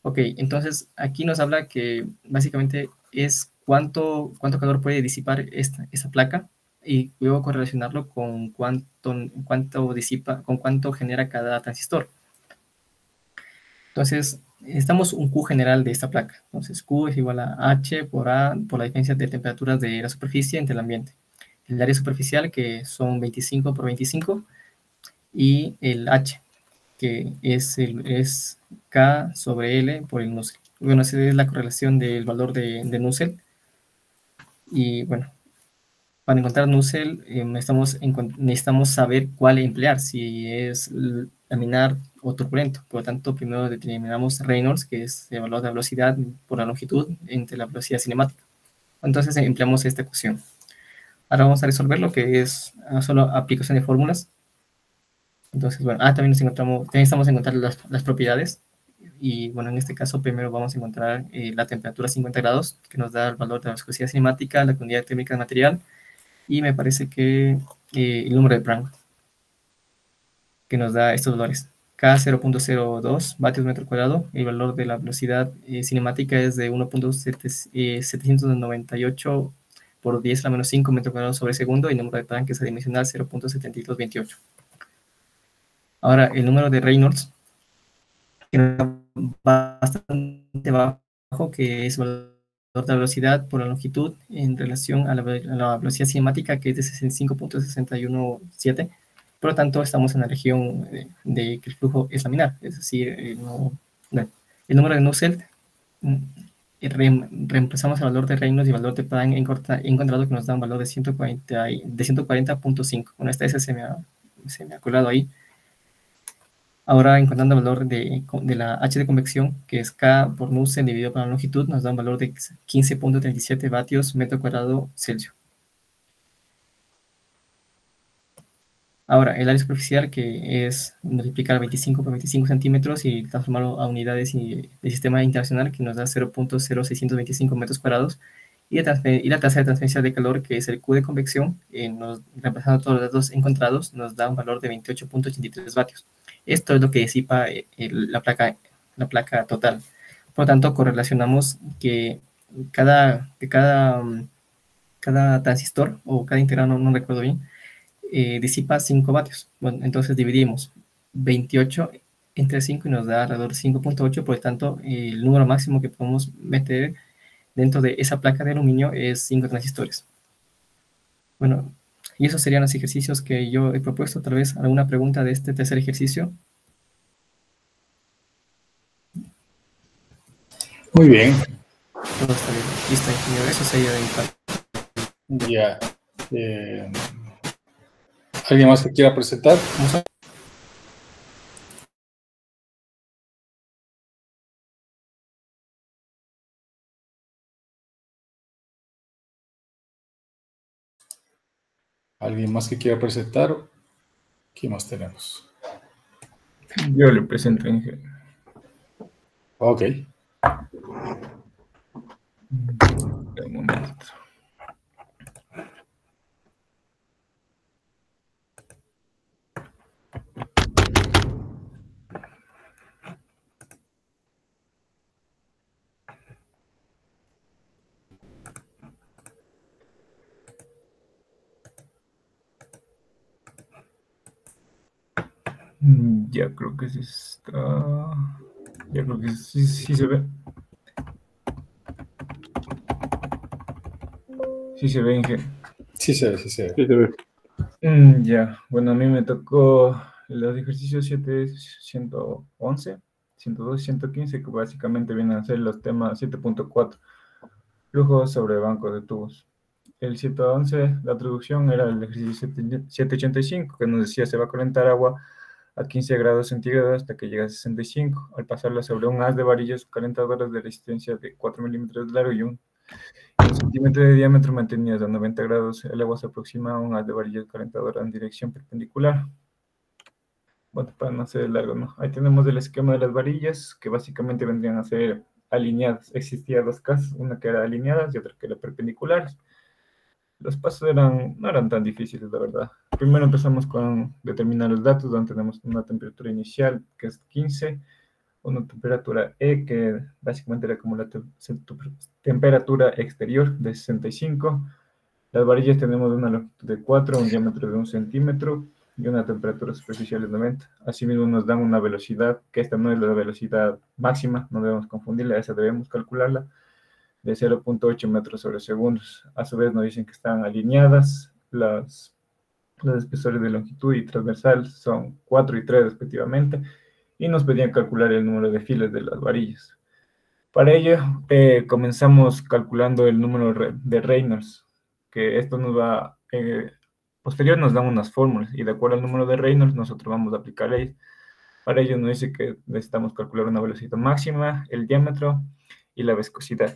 Ok, entonces aquí nos habla que básicamente es cuánto calor puede disipar esta placa y luego correlacionarlo con cuánto disipa, con cuánto genera cada transistor. Entonces, necesitamos un Q general de esta placa. Entonces, Q es igual a H por A por la diferencia de temperaturas de la superficie entre el ambiente. El área superficial, que son 25 por 25, y el H, que es K sobre L por el Nusselt. Bueno, esa es la correlación del valor de Nusselt. Y bueno, para encontrar Nusselt necesitamos saber cuál emplear, si es laminar o turbulento. Por lo tanto, primero determinamos Reynolds, que es el valor de la velocidad por la longitud entre la velocidad cinemática. Entonces empleamos esta ecuación. Ahora vamos a resolver lo que es solo aplicación de fórmulas. Entonces, bueno, también necesitamos encontrar las propiedades. Y bueno, en este caso primero vamos a encontrar la temperatura a 50 grados, que nos da el valor de la viscosidad cinemática, la unidad térmica del material, y me parece que el número de Planck, que nos da estos valores. K 0.02 vatios metro cuadrado, el valor de la velocidad cinemática es de 1.798 por 10 a la menos 5 metros cuadrados sobre segundo, y el número de Planck es adimensional 0.7228. Ahora, el número de Reynolds, que es bastante bajo, que es el valor de la velocidad por la longitud en relación a la velocidad cinemática, que es de 65.617. Por lo tanto, estamos en la región de que el flujo es laminar, es decir, el número de Nusselt, reemplazamos el valor de Reynolds y el valor de Planck encontrado, que nos da un valor de 140.5. Bueno, esta se me ha colado ahí. Ahora, encontrando el valor de la H de convección, que es K por Nusselt dividido por la longitud, nos da un valor de 15.37 vatios metro cuadrado Celsius. Ahora, el área superficial, que es multiplicar 25 por 25 centímetros y transformarlo a unidades de sistema internacional, que nos da 0.0625 metros cuadrados. Y la tasa de transferencia de calor, que es el Q de convección, reemplazando todos los datos encontrados, nos da un valor de 28.83 vatios. Esto es lo que disipa la placa total. Por lo tanto, correlacionamos que cada transistor, o cada integral, no recuerdo bien, disipa 5 vatios. Bueno, entonces dividimos 28 entre 5 y nos da alrededor de 5.8. Por lo tanto, el número máximo que podemos meter dentro de esa placa de aluminio es 5 transistores. Bueno, y esos serían los ejercicios que yo he propuesto. Tal vez alguna pregunta de este tercer ejercicio. Muy bien. Todo está bien. Listo, ingeniero. Eso sería de mi parte. Ya. ¿Alguien más que quiera presentar? ¿Alguien más que quiera presentar? ¿Qué más tenemos? Yo le presento, ingeniero. Ok. Un momento. Ya creo que sí está. Ya creo que sí se ve. Sí se ve, ingeniero. Sí se ve. Ya, bueno, a mí me tocó los ejercicios 7, 111, 102 y 115, que básicamente vienen a ser los temas 7.4, flujos sobre bancos de tubos. El 711, la traducción era el ejercicio 785, que nos decía se va a calentar agua a 15 grados centígrados hasta que llegue a 65, al pasarla sobre un haz de varillas calentadoras de resistencia de 4 milímetros de largo y 1 centímetro de diámetro mantenidas a 90 grados, el agua se aproxima a un haz de varillas calentadoras en dirección perpendicular. Bueno, para no ser largo, ¿no? Ahí tenemos el esquema de las varillas, que básicamente vendrían a ser alineadas. Existían dos casos, una que era alineadas y otra que era perpendiculares. Los pasos no eran tan difíciles, la verdad. Primero empezamos con determinar los datos, donde tenemos una temperatura inicial, que es 15, una temperatura E, que básicamente era como la temperatura exterior, de 65. Las varillas tenemos una longitud de 4, un diámetro de 1 centímetro y una temperatura superficial de 90. Asimismo nos dan una velocidad, que esta no es la velocidad máxima, no debemos confundirla, esa debemos calcularla, de 0.8 metros sobre segundos. A su vez nos dicen que están alineadas, los espesores de longitud y transversal son 4 y 3 respectivamente, y nos pedían calcular el número de filas de las varillas. Para ello, comenzamos calculando el número de Reynolds, que esto nos va posterior nos dan unas fórmulas y de acuerdo al número de Reynolds nosotros vamos a aplicar ellos. Para ello nos dice que necesitamos calcular una velocidad máxima, el diámetro y la viscosidad.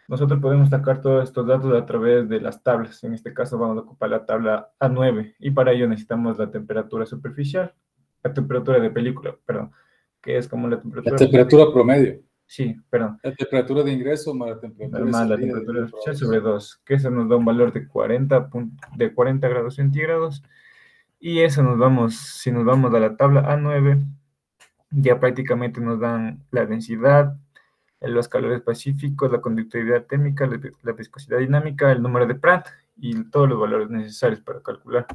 Nosotros podemos sacar todos estos datos a través de las tablas. En este caso vamos a ocupar la tabla A9 y para ello necesitamos la temperatura superficial, la temperatura de película, perdón, que es como la temperatura promedio. Sí, perdón. La temperatura de ingreso más la temperatura normal, la temperatura superficial sobre 2, que eso nos da un valor de 40 grados centígrados. Y eso si nos vamos a la tabla A9, ya prácticamente nos dan la densidad, los calores pacíficos, la conductividad térmica, la viscosidad dinámica, el número de Pratt y todos los valores necesarios para calcular.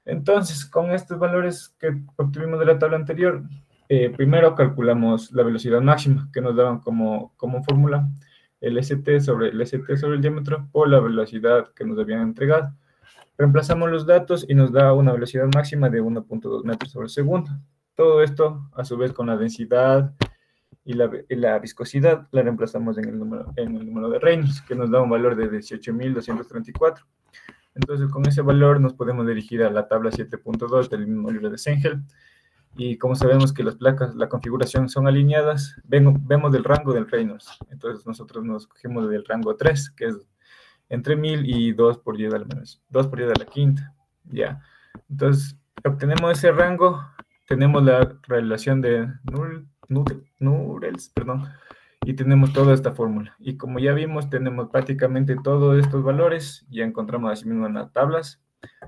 Entonces, con estos valores que obtuvimos de la tabla anterior, primero calculamos la velocidad máxima, que nos daban como fórmula el ST sobre el diámetro por la velocidad que nos habían entregado. Reemplazamos los datos y nos da una velocidad máxima de 1.2 metros sobre segundo. Todo esto, a su vez, con la densidad y la viscosidad, la reemplazamos en el número de Reynolds, que nos da un valor de 18.234. Entonces, con ese valor nos podemos dirigir a la tabla 7.2 del mismo libro de Sengel. Y como sabemos que las placas, la configuración son alineadas, vemos el rango del Reynolds. Entonces, nosotros nos cogemos del rango 3, que es entre 1000 y 2 por 10 a la menos, 2 por 10 a la quinta, ya. Entonces, obtenemos ese rango, tenemos la relación de Nurels, perdón, y tenemos toda esta fórmula. Y como ya vimos, tenemos prácticamente todos estos valores, ya encontramos así mismo en las tablas,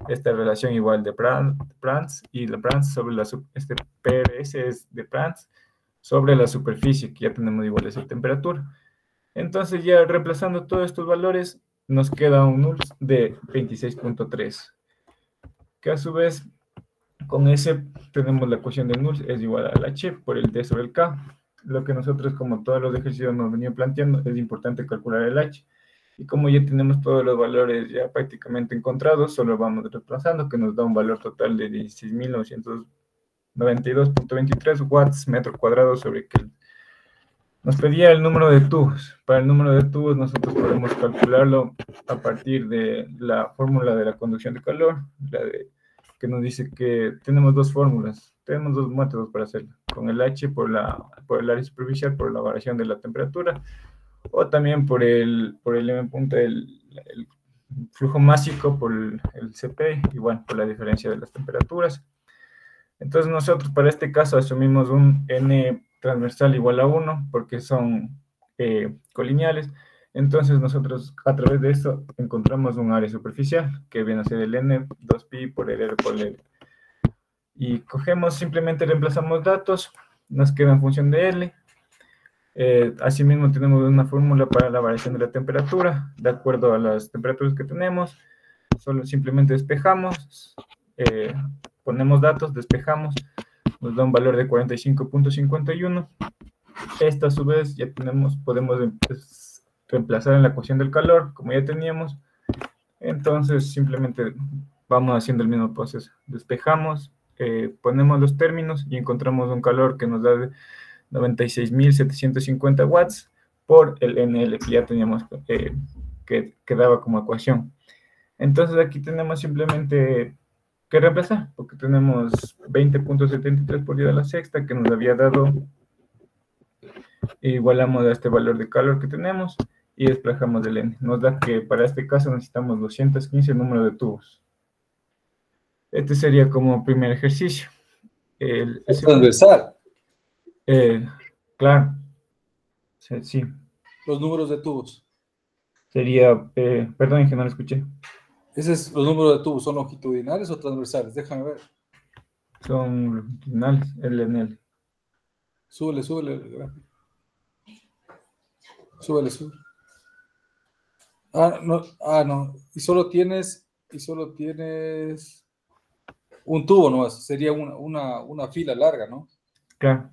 esta relación igual de Prandtl y la Prandtl sobre este PRS es de Prandtl sobre la superficie, que ya tenemos igual esa temperatura. Entonces, ya reemplazando todos estos valores, nos queda un Nulls de 26.3, que a su vez, con ese tenemos la ecuación de Nulls es igual al H por el D sobre el K. Lo que nosotros, como todos los ejercicios nos venían planteando, es importante calcular el H. Y como ya tenemos todos los valores ya prácticamente encontrados, solo vamos reemplazando, que nos da un valor total de 16.992.23 watts metro cuadrado sobre Kelvin. Nos pedía el número de tubos. Para el número de tubos nosotros podemos calcularlo a partir de la fórmula de la conducción de calor, que nos dice que tenemos dos fórmulas, tenemos dos métodos para hacerlo, con el H por el área superficial, por la variación de la temperatura, o también por el M punto, el flujo másico por el CP, igual por la diferencia de las temperaturas. Entonces nosotros para este caso asumimos un N transversal igual a 1, porque son colineales. Entonces nosotros a través de esto encontramos un área superficial, que viene a ser el N 2pi por el R por el L. Y cogemos, simplemente reemplazamos datos, nos queda en función de L. Asimismo tenemos una fórmula para la variación de la temperatura, de acuerdo a las temperaturas que tenemos. Solo simplemente despejamos, ponemos datos, despejamos, nos da un valor de 45.51. Esta a su vez ya podemos reemplazar en la ecuación del calor, como ya teníamos. Entonces simplemente vamos haciendo el mismo proceso. Despejamos, ponemos los términos y encontramos un calor que nos da de 96.750 watts por el NL que ya teníamos, que daba como ecuación. Entonces aquí tenemos simplemente que reemplazar, porque tenemos 20.73 por 10 a la sexta que nos había dado, igualamos a este valor de calor que tenemos y desplazamos del N. Nos da que para este caso necesitamos 215 número de tubos. Este sería como primer ejercicio. Es transversal. Claro. Sí. Los números de tubos. Sería, perdón, que no lo escuché. ¿Los números de tubos son longitudinales o transversales? Déjame ver. Son longitudinales, LNL. Súbele el gráfico. Súbele. No. Y solo tienes un tubo nomás. Sería una fila larga, ¿no? Claro.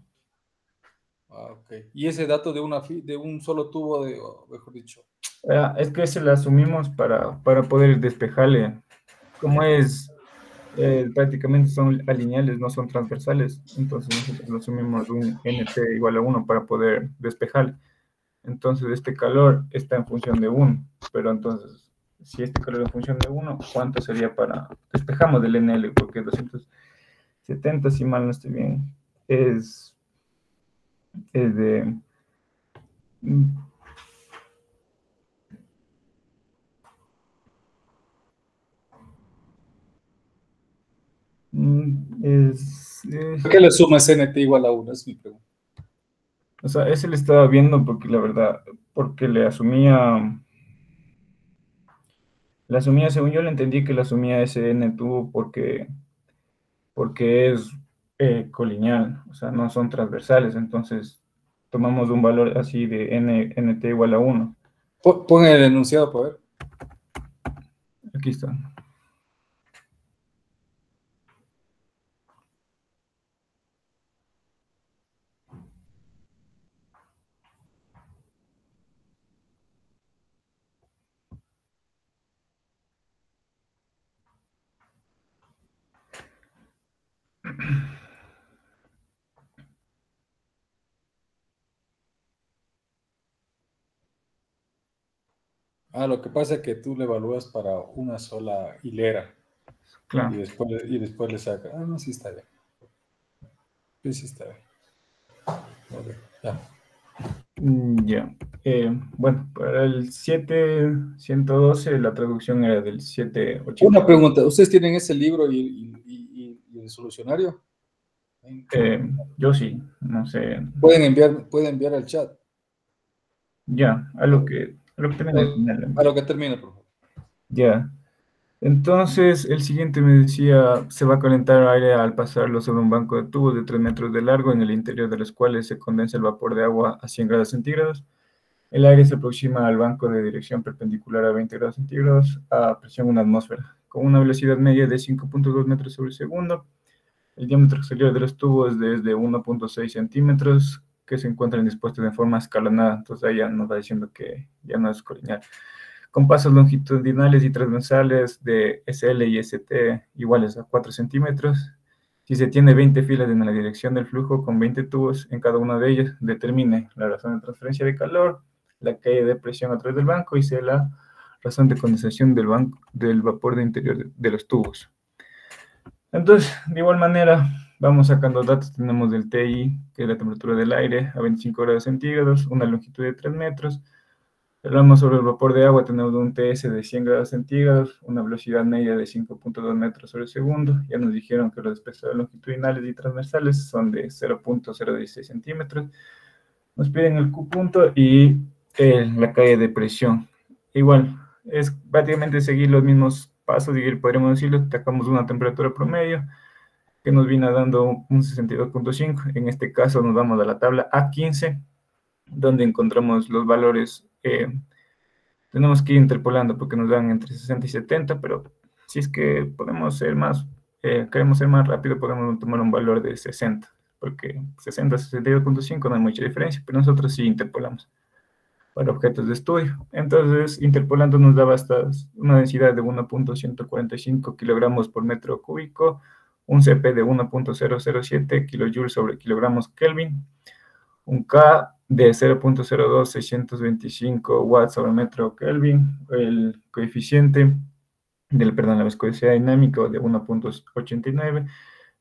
Ok. Y ese dato de un solo tubo, mejor dicho. Es que se la asumimos para poder despejarle. Como es, prácticamente son alineales, no son transversales. Entonces nosotros lo asumimos un NT igual a 1 para poder despejarle. Entonces este calor está en función de 1, pero entonces si este calor en función de 1, ¿cuánto sería para, despejamos del NL, porque 270, si mal no estoy bien, es de... ¿Por qué le sumas NT igual a 1? Es mi pregunta. O sea, ese le estaba viendo porque la verdad, porque le asumía, según yo le entendí que le asumía ese N tubo porque es colineal, o sea, no son transversales, entonces tomamos un valor así de NT igual a 1. Pon el enunciado para ver. Aquí está. Lo que pasa es que tú le evalúas para una sola hilera. Claro. Y después le sacas. No, sí está bien. Sí está bien. Okay, ya. Ya. Bueno, para el 7112 la traducción era del 780. Una pregunta, ¿ustedes tienen ese libro y el solucionario? Yo sí, no sé. Pueden enviar al chat. Ya, a lo que termine. A lo que termine, por favor. Ya. Entonces, el siguiente me decía, se va a calentar aire al pasarlo sobre un banco de tubos de 3 metros de largo, en el interior de los cuales se condensa el vapor de agua a 100 grados centígrados. El aire se aproxima al banco de dirección perpendicular a 20 grados centígrados a presión 1 atmósfera, con una velocidad media de 5.2 metros sobre segundo. El diámetro exterior de los tubos es desde 1.6 centímetros, que se encuentran dispuestos de forma escalonada. Entonces, ahí ya nos va diciendo que ya no es colineal. Con pasos longitudinales y transversales de SL y ST iguales a 4 centímetros. Si se tiene 20 filas en la dirección del flujo con 20 tubos en cada una de ellas, determine la razón de transferencia de calor, la caída de presión a través del banco y sea la razón de condensación del vapor de interior de los tubos. Entonces, de igual manera, vamos sacando datos. Tenemos del TI, que es la temperatura del aire, a 25 grados centígrados, una longitud de 3 metros. Hablamos sobre el vapor de agua, tenemos un TS de 100 grados centígrados, una velocidad media de 5.2 metros sobre segundo. Ya nos dijeron que los despejados longitudinales y transversales son de 0.016 centímetros. Nos piden el Q punto y la caída de presión. Igual, es prácticamente seguir los mismos pasos, y podríamos decirlo, sacamos una temperatura promedio que nos viene dando un 62.5. En este caso nos vamos a la tabla A15, donde encontramos los valores. Tenemos que ir interpolando porque nos dan entre 60 y 70, pero si es que podemos ser más, queremos ser más rápido, podemos tomar un valor de 60, porque 60 a 62.5 no hay mucha diferencia, pero nosotros sí interpolamos para objetos de estudio. Entonces, interpolando nos daba hasta una densidad de 1.145 kilogramos por metro cúbico, un CP de 1.007 kilojoules sobre kilogramos Kelvin, un K de 0.02625 watts sobre metro Kelvin, el coeficiente la viscosidad dinámica de 1.89,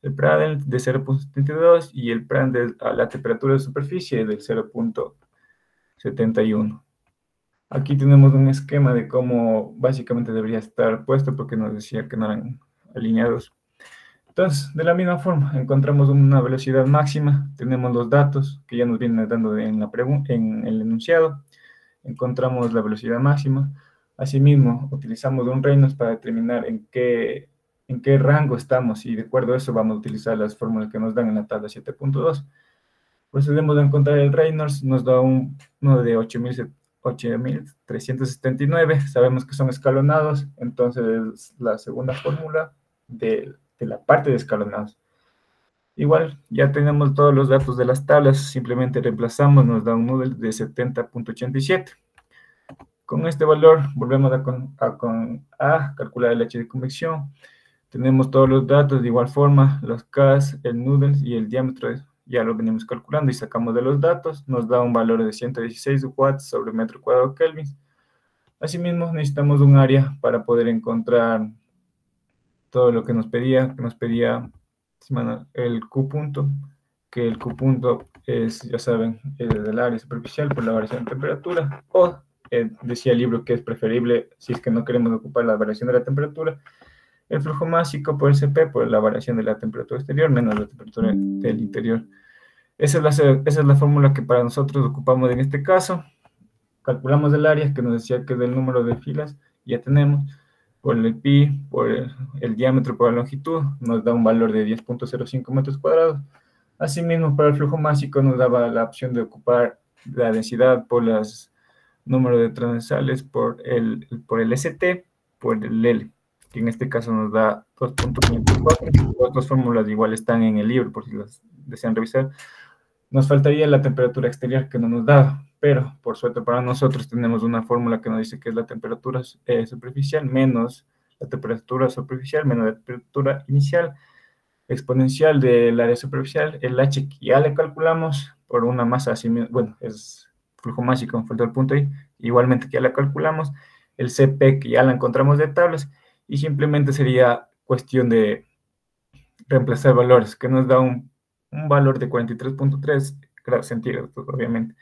el Prandtl de 0.72 y el Prandtl a la temperatura de superficie del 0.71. Aquí tenemos un esquema de cómo básicamente debería estar puesto, porque nos decía que no eran alineados. Entonces, de la misma forma, encontramos una velocidad máxima, tenemos los datos que ya nos vienen dando en el enunciado, encontramos la velocidad máxima. Asimismo, utilizamos un Reynolds para determinar en qué rango estamos, y de acuerdo a eso vamos a utilizar las fórmulas que nos dan en la tabla 7.2. Procedemos a encontrar el Reynolds, nos da uno de 8.379, sabemos que son escalonados, entonces la segunda fórmula de la parte de escalonados. Igual, ya tenemos todos los datos de las tablas, simplemente reemplazamos, nos da un Nudel de 70.87. Con este valor volvemos a calcular el H de convección. Tenemos todos los datos de igual forma, los Ks, el Nudel y el diámetro, ya lo venimos calculando y sacamos de los datos, nos da un valor de 116 watts sobre metro cuadrado Kelvin. Asimismo, necesitamos un área para poder encontrar todo lo que nos pedía, el Q punto, que el Q punto es, ya saben, del área superficial por la variación de temperatura, o decía el libro que es preferible, si es que no queremos ocupar la variación de la temperatura, el flujo másico por el CP por la variación de la temperatura exterior menos la temperatura del interior. Esa es la fórmula que para nosotros ocupamos en este caso. Calculamos el área, que nos decía que es del número de filas, ya tenemos, por el pi, por el diámetro, por la longitud, nos da un valor de 10.05 metros cuadrados. Asimismo, para el flujo másico nos daba la opción de ocupar la densidad por los números de transversales, por el ST, por el L, que en este caso nos da 2.504. Otras fórmulas igual están en el libro, por si las desean revisar. Nos faltaría la temperatura exterior, que no nos da, pero por suerte para nosotros tenemos una fórmula que nos dice que es la temperatura superficial menos la temperatura superficial menos la temperatura inicial exponencial del área superficial, el H que ya le calculamos por una masa así, bueno, es flujo másico, falta el punto ahí, igualmente que ya la calculamos, el CP que ya la encontramos de tablas, y simplemente sería cuestión de reemplazar valores, que nos da un valor de 43.3 grados centígrados, obviamente.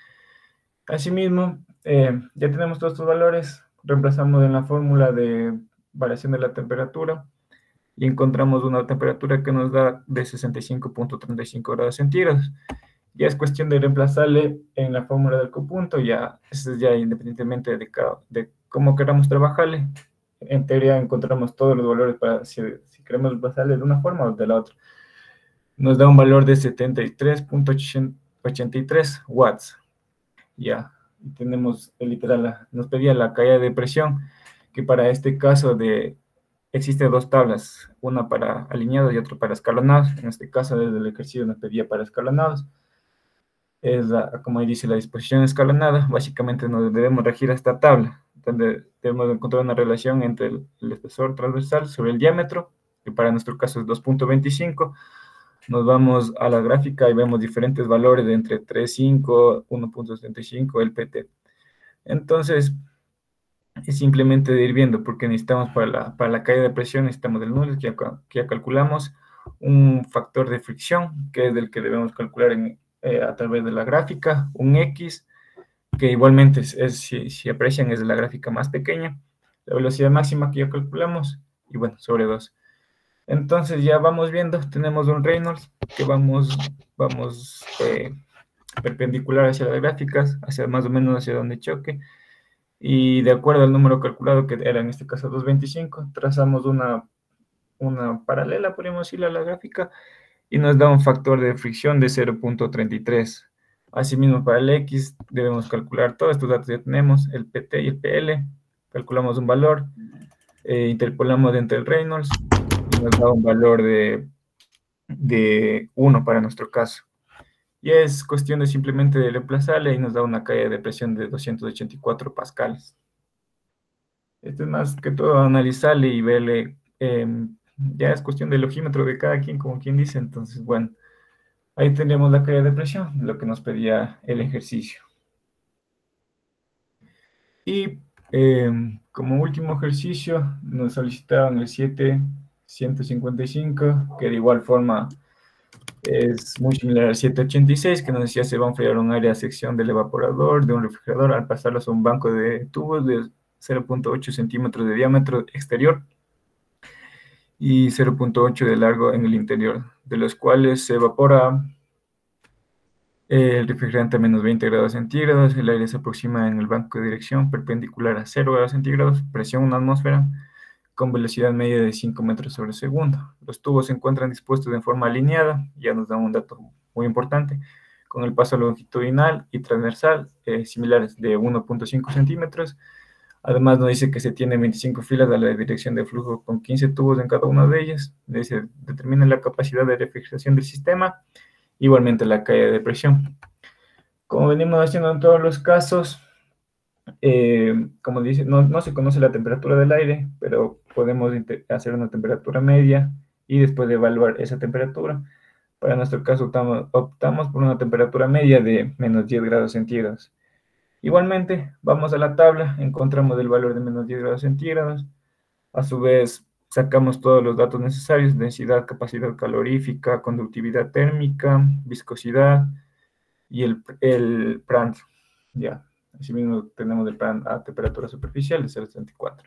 Asimismo, ya tenemos todos estos valores, reemplazamos en la fórmula de variación de la temperatura y encontramos una temperatura que nos da de 65.35 grados centígrados. Ya es cuestión de reemplazarle en la fórmula del copunto, ya eso es ya independientemente de cómo queramos trabajarle. En teoría encontramos todos los valores para si queremos pasarle de una forma o de la otra. Nos da un valor de 73.83 watts. Ya, tenemos literal, nos pedía la caída de presión, que para este caso existe dos tablas, una para alineados y otra para escalonados. En este caso, desde el ejercicio nos pedía para escalonados. Es como ahí dice, la disposición escalonada. Básicamente nos debemos regir a esta tabla, donde debemos encontrar una relación entre el espesor transversal sobre el diámetro, que para nuestro caso es 2.25. Nos vamos a la gráfica y vemos diferentes valores de entre 3.5, 1.75, el PT. Entonces, es simplemente de ir viendo, porque necesitamos para la caída de presión, necesitamos del nulo, que ya calculamos, un factor de fricción, que es el que debemos calcular a través de la gráfica, un X, que igualmente si aprecian es la gráfica más pequeña, la velocidad máxima que ya calculamos, y bueno, sobre 2. Entonces ya vamos viendo, tenemos un Reynolds que vamos perpendicular hacia las gráficas, hacia más o menos hacia donde choque, y de acuerdo al número calculado, que era en este caso 2.25, trazamos una paralela, podríamos decirle, a la gráfica, y nos da un factor de fricción de 0.33. Asimismo, para el X debemos calcular todos estos datos, ya tenemos el PT y el PL, calculamos un valor, interpolamos entre el Reynolds, y nos da un valor de 1 para nuestro caso. Y es cuestión de simplemente de reemplazarle y nos da una caída de presión de 284 pascales. Esto es más que todo analizarle y verle, ya es cuestión del ojímetro de cada quien, como quien dice. Entonces, bueno, ahí tendríamos la caída de presión, lo que nos pedía el ejercicio. Y como último ejercicio, nos solicitaron el 7.155, que de igual forma es muy similar al 786, que nos decía se va a enfriar un área de sección del evaporador, de un refrigerador, al pasarlos a un banco de tubos de 0.8 centímetros de diámetro exterior y 0.8 de largo en el interior, de los cuales se evapora el refrigerante a menos 20 grados centígrados, el aire se aproxima en el banco de dirección perpendicular a 0 grados centígrados, presión 1 atmósfera, con velocidad media de 5 metros sobre segundo. Los tubos se encuentran dispuestos en forma alineada, ya nos da un dato muy importante, con el paso longitudinal y transversal similares de 1.5 centímetros. Además nos dice que se tiene 25 filas a la dirección de flujo con 15 tubos en cada una de ellas. Dice, determina la capacidad de refrigeración del sistema, igualmente la caída de presión. Como venimos haciendo en todos los casos, como dice, no se conoce la temperatura del aire, pero podemos hacer una temperatura media y después de evaluar esa temperatura. Para nuestro caso optamos por una temperatura media de menos 10 grados centígrados. Igualmente, vamos a la tabla, encontramos el valor de menos 10 grados centígrados. A su vez, sacamos todos los datos necesarios: densidad, capacidad calorífica, conductividad térmica, viscosidad y el Prandtl. Ya, asimismo tenemos el Prandtl a temperatura superficial de 0,74.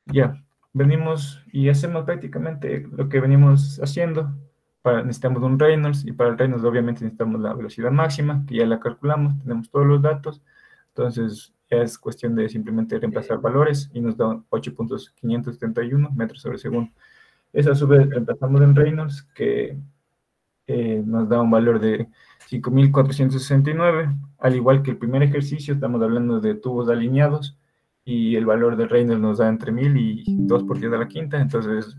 Ya, venimos y hacemos prácticamente lo que venimos haciendo. Necesitamos un Reynolds, y para el Reynolds obviamente necesitamos la velocidad máxima, que ya la calculamos, tenemos todos los datos. Entonces es cuestión de simplemente reemplazar valores y nos da 8.571 metros sobre segundo. Eso a su vez reemplazamos en Reynolds, que nos da un valor de 5.469, al igual que el primer ejercicio. Estamos hablando de tubos alineados y el valor de Reynolds nos da entre 1000 y 2 por 10 a la quinta. Entonces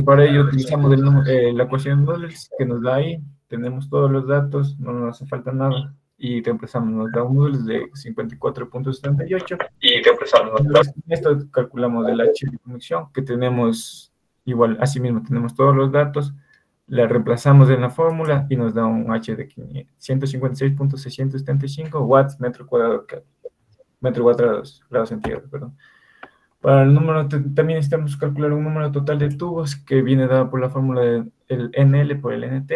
para ello utilizamos la ecuación de Noodles, que nos da ahí. Tenemos todos los datos, no nos hace falta nada, y reemplazamos, nos da un Noodles de 54.78, y reemplazamos. Esto calculamos el H de conexión, que tenemos igual. Asimismo tenemos todos los datos, la reemplazamos en la fórmula y nos da un H de 156.675 watts metro cuadrado grados centígrados, perdón. Para el número, también necesitamos calcular un número total de tubos, que viene dado por la fórmula del NL por el NT.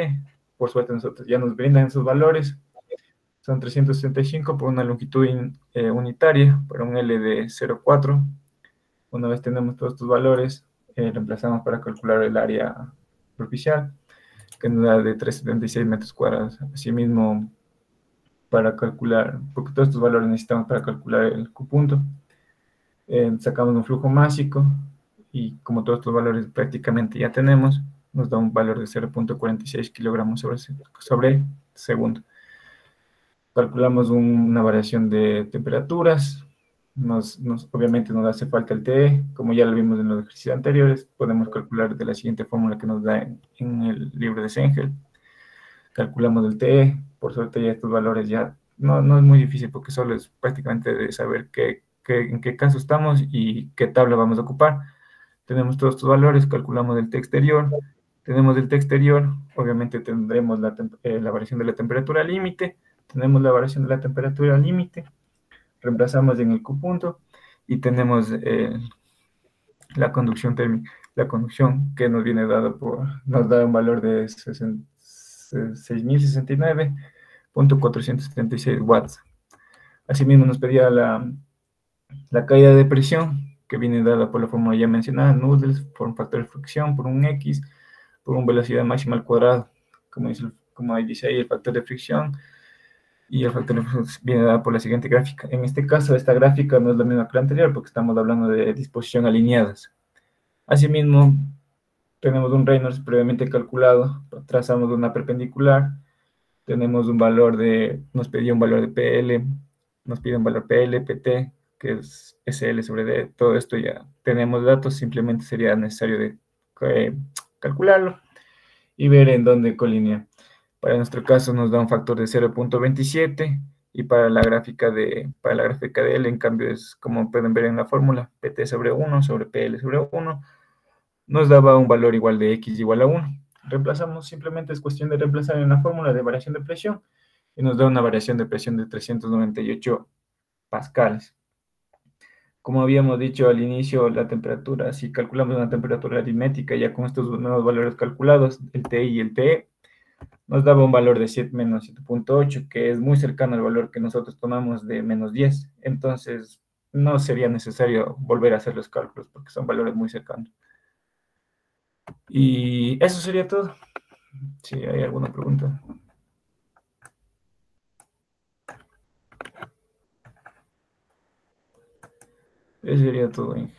Por suerte nosotros ya nos brindan esos valores. Son 365 por una longitud unitaria, por un L de 0,4. Una vez tenemos todos estos valores, reemplazamos para calcular el área superficial, que nos da de 376 metros cuadrados. Asimismo, para calcular, porque todos estos valores necesitamos para calcular el Q-punto, sacamos un flujo másico, y como todos estos valores prácticamente ya tenemos, nos da un valor de 0.46 kilogramos sobre segundo. Calculamos una variación de temperaturas. Obviamente nos hace falta el TE, como ya lo vimos en los ejercicios anteriores. Podemos calcular de la siguiente fórmula que nos da en el libro de Sengel. Calculamos el TE. Por suerte ya estos valores ya no es muy difícil, porque solo es prácticamente de saber en qué caso estamos y qué tabla vamos a ocupar. Tenemos todos estos valores, calculamos el T exterior. Tenemos el T exterior, obviamente tendremos la variación de la temperatura límite. Tenemos la variación de la temperatura límite, reemplazamos en el Q-punto, y tenemos la conducción térmica, la conducción, que nos viene nos da un valor de 6.069.476 watts. Asimismo nos pedía la caída de presión, que viene dada por la fórmula ya mencionada, Noodles, por un factor de fricción, por un X, por una velocidad máxima al cuadrado, como ahí dice ahí, el factor de fricción. Y el factor de fricción viene dado por la siguiente gráfica. En este caso, esta gráfica no es la misma que la anterior, porque estamos hablando de disposición alineadas. Asimismo, tenemos un Reynolds previamente calculado, trazamos una perpendicular, tenemos un valor nos pedía un valor de PL, nos pide un valor PL, PT, que es SL sobre D. Todo esto ya tenemos datos, simplemente sería necesario de calcularlo y ver en dónde colinea. Para nuestro caso nos da un factor de 0.27, y para la gráfica de L, en cambio, es como pueden ver en la fórmula, PT sobre 1 sobre PL sobre 1, nos daba un valor igual de X igual a 1. Reemplazamos, simplemente es cuestión de reemplazar en la fórmula de variación de presión, y nos da una variación de presión de 398 pascales. Como habíamos dicho al inicio, la temperatura, si calculamos una temperatura aritmética ya con estos nuevos valores calculados, el TI y el TE, nos daba un valor de menos 7.8, que es muy cercano al valor que nosotros tomamos de menos 10. Entonces, no sería necesario volver a hacer los cálculos, porque son valores muy cercanos. Y eso sería todo. Si hay alguna pregunta. Eso sería todo, Inge.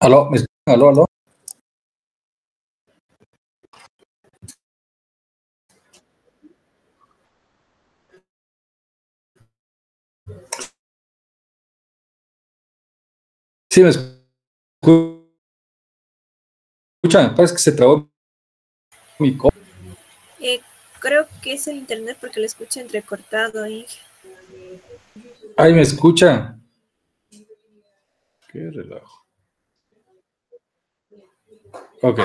¿Aló? ¿Me escuchan? ¿Aló, aló? Sí, me escuchan, parece que se trabó mi co. Creo que es el internet porque lo escucho entrecortado, Inge. Ay, ¿me escucha? Qué relajo. Ok.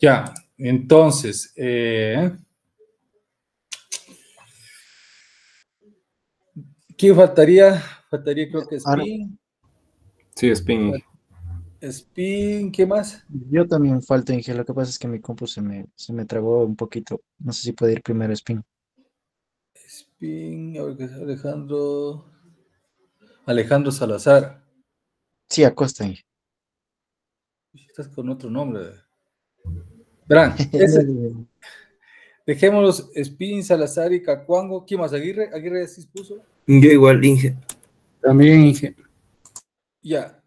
Ya, entonces, ¿qué faltaría? Faltaría creo que Ahora, Spin. Sí, Spin. Spin, ¿qué más? yo también falta, Inge. Lo que pasa es que mi compu se me trabó un poquito. No sé si puede ir primero Spin. Spin, a ver qué es Alejandro Salazar. Sí, Acosta, Inge. Estás con otro nombre. Verán, dejémoslos Spin, Salazar y Cacuango. ¿Quién más? Aguirre. Aguirre sí puso. Yo igual, Inge. También, Inge. Ya.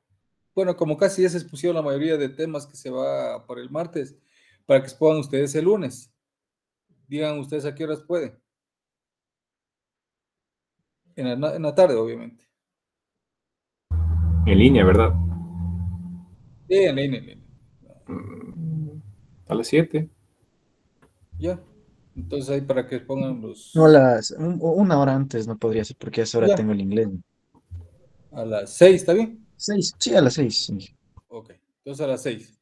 Bueno, como casi ya se expusieron la mayoría de temas que se va por el martes, para que expongan ustedes el lunes. Digan ustedes a qué horas pueden. En la tarde, obviamente. En línea, ¿verdad? Sí, en línea. A las 7. Ya. Entonces ahí para que pongan los... No, una hora antes no podría ser porque a esa hora Ya. tengo el inglés. A las 6, ¿está bien? 6, sí, a las 6, Inge. Ok. Entonces a las 6.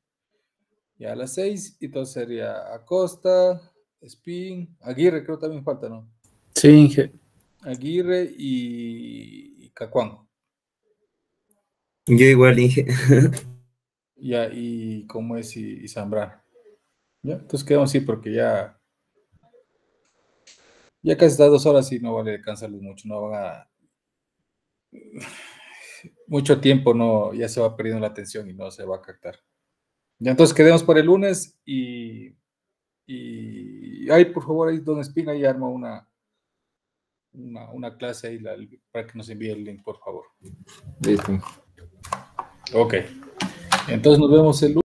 Ya a las 6, entonces sería Acosta, Spin, Aguirre, creo también falta, ¿no? Sí, Inge. Aguirre y Cacuango. Yo igual, Inge. Ya, y cómo es y Zambrano. Ya, entonces quedamos así porque ya casi está 2 horas y no vale cansarles mucho, no van a... Mucho tiempo no, ya se va perdiendo la atención y no se va a captar. Ya, entonces quedemos por el lunes y ahí, por favor, ahí Don Espina y arma una clase ahí para que nos envíe el link, por favor. Listo. Ok. Entonces nos vemos el lunes.